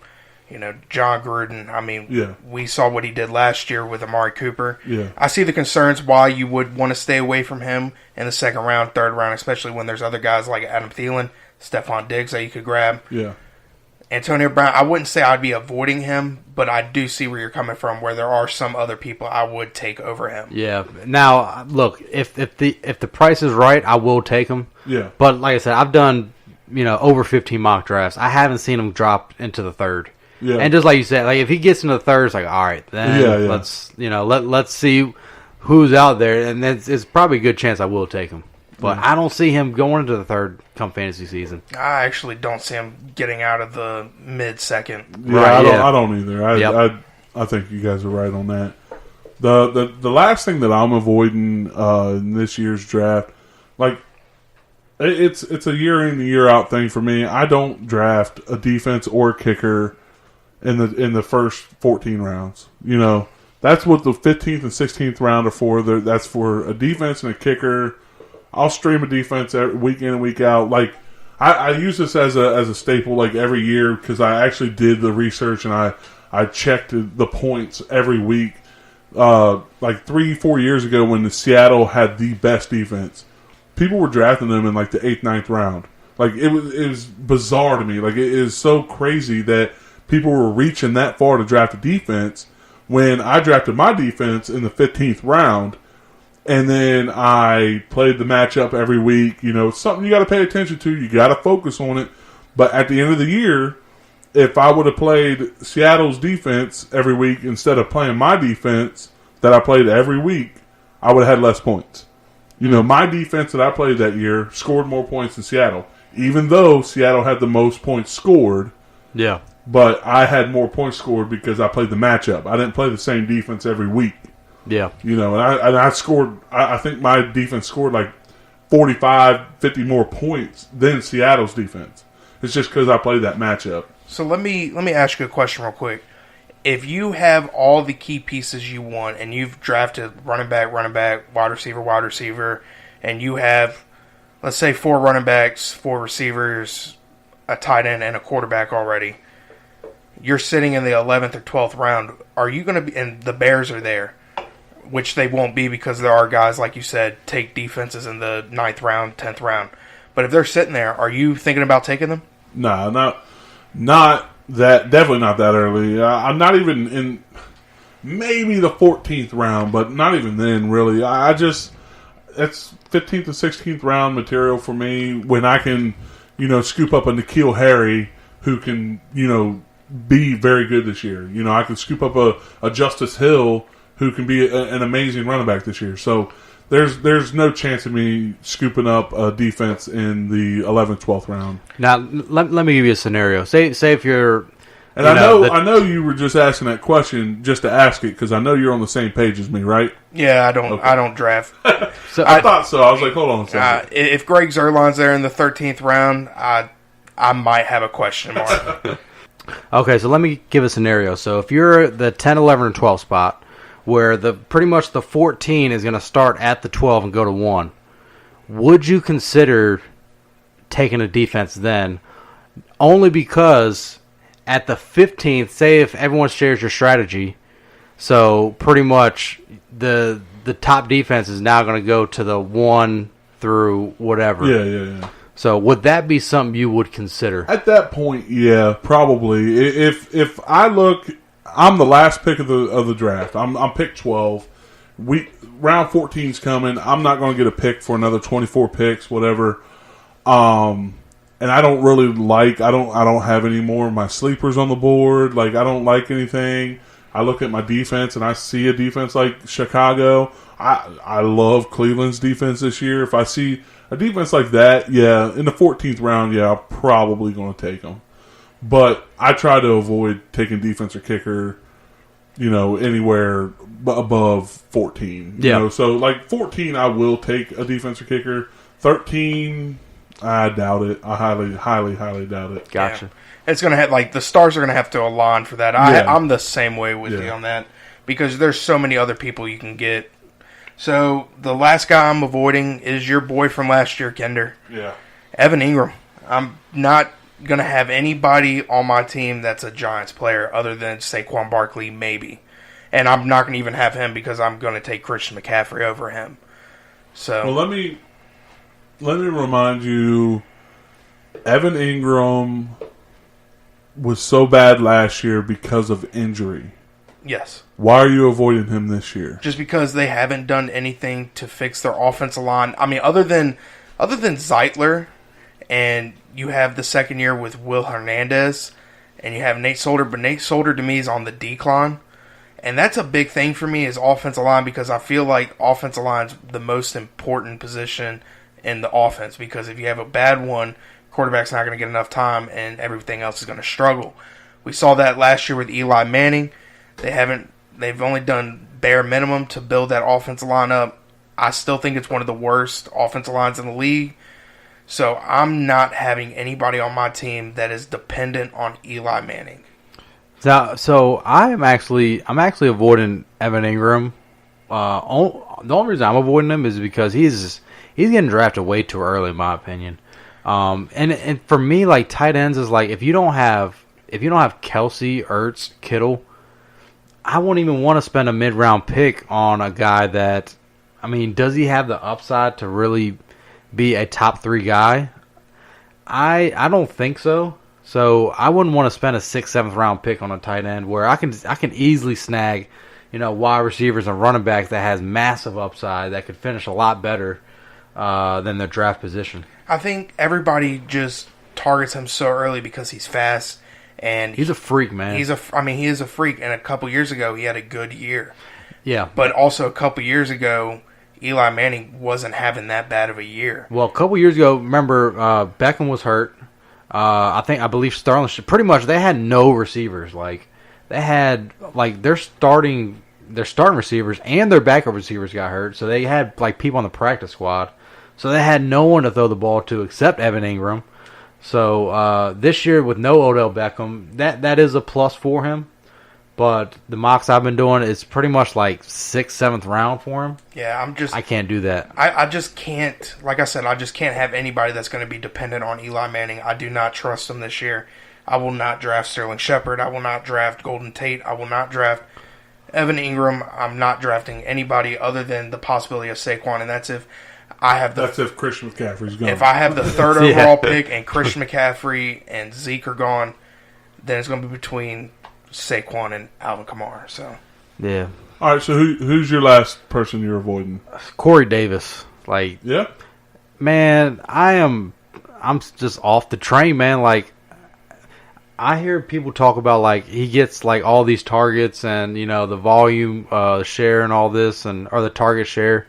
John Gruden, we saw what he did last year with Amari Cooper. Yeah. I see the concerns why you would want to stay away from him in the second round, third round, especially when there's other guys like Adam Thielen, Stephon Diggs that you could grab. Yeah. Antonio Brown, I wouldn't say I'd be avoiding him, but I do see where you're coming from, where there are some other people I would take over him. Yeah. Now, look, if the price is right, I will take him. Yeah. But like I said, I've done over 15 mock drafts. I haven't seen him drop into the third. Yeah. And just like you said, like if he gets into the third, it's like, all right, then let's see who's out there, and it's probably a good chance I will take him. But I don't see him going into the third come fantasy season. I actually don't see him getting out of the mid-second. Yeah, right, I don't either. I think you guys are right on that. The last thing that I'm avoiding in this year's draft, like it's a year in year out thing for me. I don't draft a defense or kicker in the first 14 rounds. That's what the 15th and 16th round are for. That's for a defense and a kicker. I'll stream a defense week in and week out. Like I use this as a staple like every year because I actually did the research and I checked the points every week. Like 3-4 years ago when the Seattle had the best defense, people were drafting them in like the 8th, 9th round. Like it was bizarre to me. Like it is so crazy that people were reaching that far to draft a defense when I drafted my defense in the 15th round. And then I played the matchup every week. You know, it's something you got to pay attention to. You got to focus on it. But at the end of the year, if I would have played Seattle's defense every week instead of playing my defense that I played every week, I would have had less points. You know, my defense that I played that year scored more points than Seattle, even though Seattle had the most points scored. Yeah. But I had more points scored because I played the matchup. I didn't play the same defense every week. Yeah. You know, and I scored, I think my defense scored like 45, 50 more points than Seattle's defense. It's just because I played that matchup. So let me ask you a question real quick. If you have all the key pieces you want and you've drafted running back, wide receiver, and you have, let's say, 4 running backs, 4 receivers, a tight end, and a quarterback already, you're sitting in the 11th or 12th round, are you going to be, and the Bears are there, which they won't be because there are guys, like you said, take defenses in the 9th round, 10th round. But if they're sitting there, are you thinking about taking them? Nah, not that, definitely not that early. I'm not even in maybe the 14th round, but not even then, really. I just, that's 15th to 16th round material for me when I can, you know, scoop up a N'Keal Harry who can, you know, be very good this year. You know, I can scoop up a Justice Hill who can be an amazing running back this year. So there's no chance of me scooping up a defense in the 11th, 12th round. Now, let me give you a scenario. Say if you're... And I know you were just asking that question just to ask it because I know you're on the same page as me, right? Yeah, I don't draft. So I thought so. I was like, hold on a second. If Greg Zuerlein's there in the 13th round, I might have a question mark. Okay, so let me give a scenario. So if you're the 10, 11, or 12 spot, where pretty much the 14 is going to start at the 12 and go to 1, would you consider taking a defense then? Only because at the 15th, say if everyone shares your strategy, so pretty much the top defense is now going to go to the 1 through whatever. Yeah. So would that be something you would consider? At that point, yeah, probably. If I look, I'm the last pick of the draft. I'm pick 12. Round 14's coming. I'm not going to get a pick for another 24 picks, whatever. And I don't really like. I don't have any more of my sleepers on the board. Like I don't like anything. I look at my defense and I see a defense like Chicago. I love Cleveland's defense this year. If I see a defense like that, yeah, in the 14th round, yeah, I'm probably going to take them. But I try to avoid taking defense or kicker, you know, anywhere above 14. You know? So, like, 14, I will take a defense or kicker. 13, I doubt it. I highly, highly, highly doubt it. Gotcha. Yeah. It's going to have, like, the stars are going to have to align for that. I'm the same way with you on that because there's so many other people you can get. So, the last guy I'm avoiding is your boy from last year, Kender. Yeah. Evan Ingram. I'm not going to have anybody on my team that's a Giants player other than Saquon Barkley, maybe. And I'm not going to even have him because I'm going to take Christian McCaffrey over him. So, well, let me remind you, Evan Ingram was so bad last year because of injury. yes. Why are you avoiding him this year? Just because they haven't done anything to fix their offensive line. I mean, other than Zeitler, and you have the second year with Will Hernandez, and you have Nate Solder, but Nate Solder to me is on the decline. And that's a big thing for me is offensive line because I feel like offensive line's the most important position in the offense because if you have a bad one, quarterback's not going to get enough time and everything else is going to struggle. We saw that last year with Eli Manning. They've only done bare minimum to build that offensive line up. I still think it's one of the worst offensive lines in the league. So I'm not having anybody on my team that is dependent on Eli Manning. So I'm actually avoiding Evan Ingram. The only reason I'm avoiding him is because he's getting drafted way too early, in my opinion. And for me, like tight ends is like if you don't have Kelsey, Ertz, Kittle, I won't even want to spend a mid-round pick on a guy that, I mean, does he have the upside to really be a top 3 guy? I don't think so. So I wouldn't want to spend a 6th, 7th round pick on a tight end where I can easily snag, wide receivers and running backs that has massive upside that could finish a lot better than their draft position. I think everybody just targets him so early because he's fast and He's a freak, man. he is a freak. And a couple years ago, he had a good year. Yeah. But also a couple years ago, Eli Manning wasn't having that bad of a year. Well, a couple years ago, remember, Beckham was hurt. I believe Sterling, pretty much they had no receivers. Like, they had, like, their starting receivers and their backup receivers got hurt. So they had, like, people on the practice squad. So they had no one to throw the ball to except Evan Ingram. So this year with no Odell Beckham, that is a plus for him. But the mocks I've been doing is pretty much like 6th, 7th round for him. Yeah, I can't do that. I just can't, like I said, I just can't have anybody that's going to be dependent on Eli Manning. I do not trust him this year. I will not draft Sterling Shepard. I will not draft Golden Tate. I will not draft Evan Ingram. I'm not drafting anybody other than the possibility of Saquon, and that's if I have the... That's if Christian McCaffrey's gone. If I have the 3rd overall pick and Christian McCaffrey and Zeke are gone, then it's going to be between Saquon and Alvin Kamara. So Yeah. All right, so who's your last person you're avoiding? Corey Davis. Like, Yeah. man, I'm just off the train, man. Like, I hear people talk about, like, he gets, like, all these targets and, the volume share and all this, or the target share.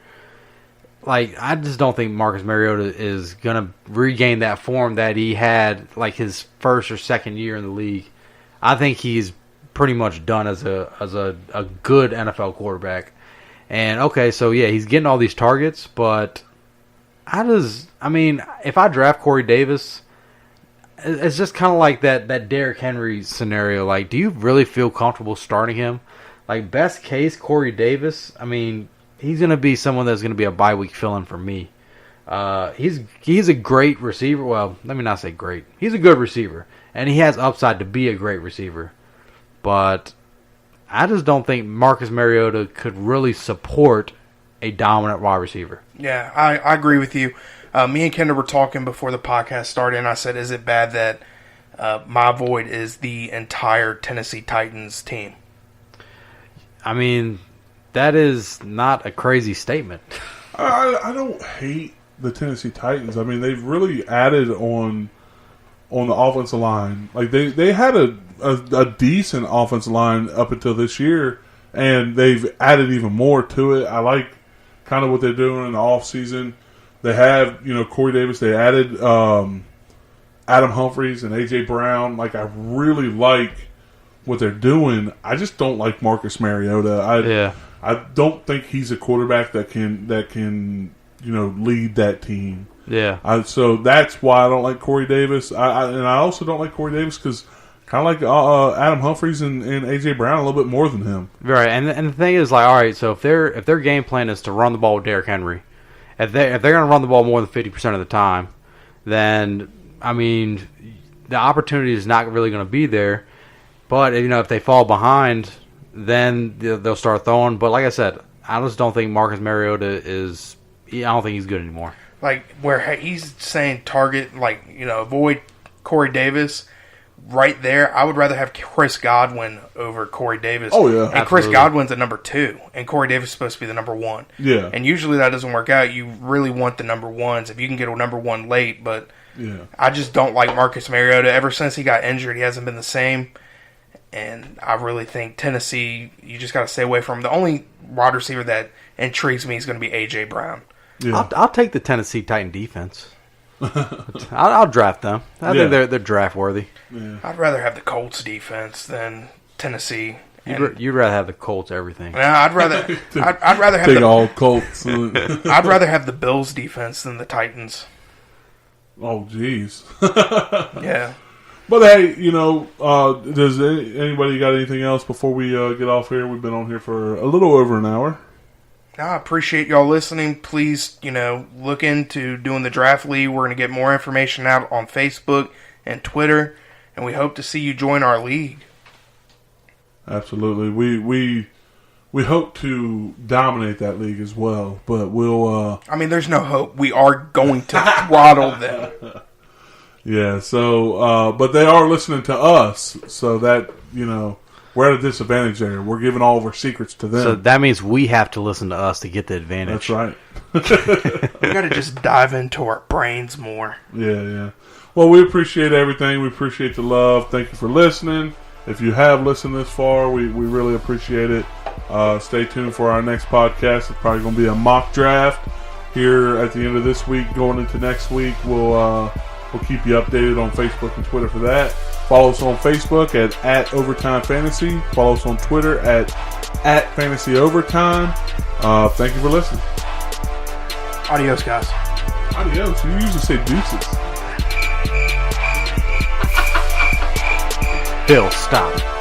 Like, I just don't think Marcus Mariota is going to regain that form that he had, like, his first or second year in the league. I think he's pretty much done as a good NFL quarterback. And, okay, so, yeah, he's getting all these targets, but if I draft Corey Davis, it's just kind of like that Derrick Henry scenario. Like, do you really feel comfortable starting him? Like, best case, Corey Davis, he's going to be someone that's going to be a bye week fill-in for me. He's a great receiver. Well, let me not say great. He's a good receiver, and he has upside to be a great receiver. But I just don't think Marcus Mariota could really support a dominant wide receiver. yeah, I agree with you. Me and Kendra were talking before the podcast started, and I said, is it bad that my void is the entire Tennessee Titans team? That is not a crazy statement. I don't hate the Tennessee Titans. They've really added on the offensive line. Like, they had a decent offensive line up until this year, and they've added even more to it. I like kind of what they're doing in the offseason. They have, Corey Davis. They added Adam Humphries and A.J. Brown. Like, I really like what they're doing. I just don't like Marcus Mariota. I don't think he's a quarterback that can lead that team. Yeah. So that's why I don't like Corey Davis. And I also don't like Corey Davis because kind of like Adam Humphries and A.J. Brown a little bit more than him. Right, and the thing is, like, all right, so if their game plan is to run the ball with Derrick Henry, if they're going to run the ball more than 50% of the time, then the opportunity is not really going to be there. But if they fall behind, then they'll start throwing. But like I said, I just don't think Marcus Mariota is. I don't think he's good anymore. Like, where he's saying target, like, avoid Corey Davis. Right there, I would rather have Chris Godwin over Corey Davis. Oh, yeah. And Chris Godwin's the number 2, and Corey Davis is supposed to be the number 1. Yeah. And usually that doesn't work out. You really want the number 1s if you can get a number 1 late, but Yeah. I just don't like Marcus Mariota. Ever since he got injured, he hasn't been the same. And I really think Tennessee, you just got to stay away from him. The only wide receiver that intrigues me is going to be A.J. Brown. Yeah. I'll take the Tennessee Titan defense. I'll draft them. I think they're draft worthy. Yeah. I'd rather have the Colts defense than Tennessee. You'd rather have the Colts everything. I'd rather have Big the all Colts. I'd rather have the Bills defense than the Titans. Oh, jeez. Yeah. But hey, does anybody got anything else before we get off here? We've been on here for a little over an hour. I appreciate y'all listening. Please, look into doing the draft league. We're going to get more information out on Facebook and Twitter, and we hope to see you join our league. Absolutely. We hope to dominate that league as well, but we'll... there's no hope. We are going to throttle them. Yeah, so... but they are listening to us, so that, we're at a disadvantage there. We're giving all of our secrets to them. So that means we have to listen to us to get the advantage. That's right. We got to just dive into our brains more. Yeah. Well, we appreciate everything. We appreciate the love. Thank you for listening. If you have listened this far, we really appreciate it. Stay tuned for our next podcast. It's probably going to be a mock draft here at the end of this week, going into next week. We'll keep you updated on Facebook and Twitter for that. Follow us on Facebook at Overtime Fantasy. Follow us on Twitter at Fantasy Overtime. Thank you for listening. Adios, guys. Adios. You usually say deuces. Bill, stop.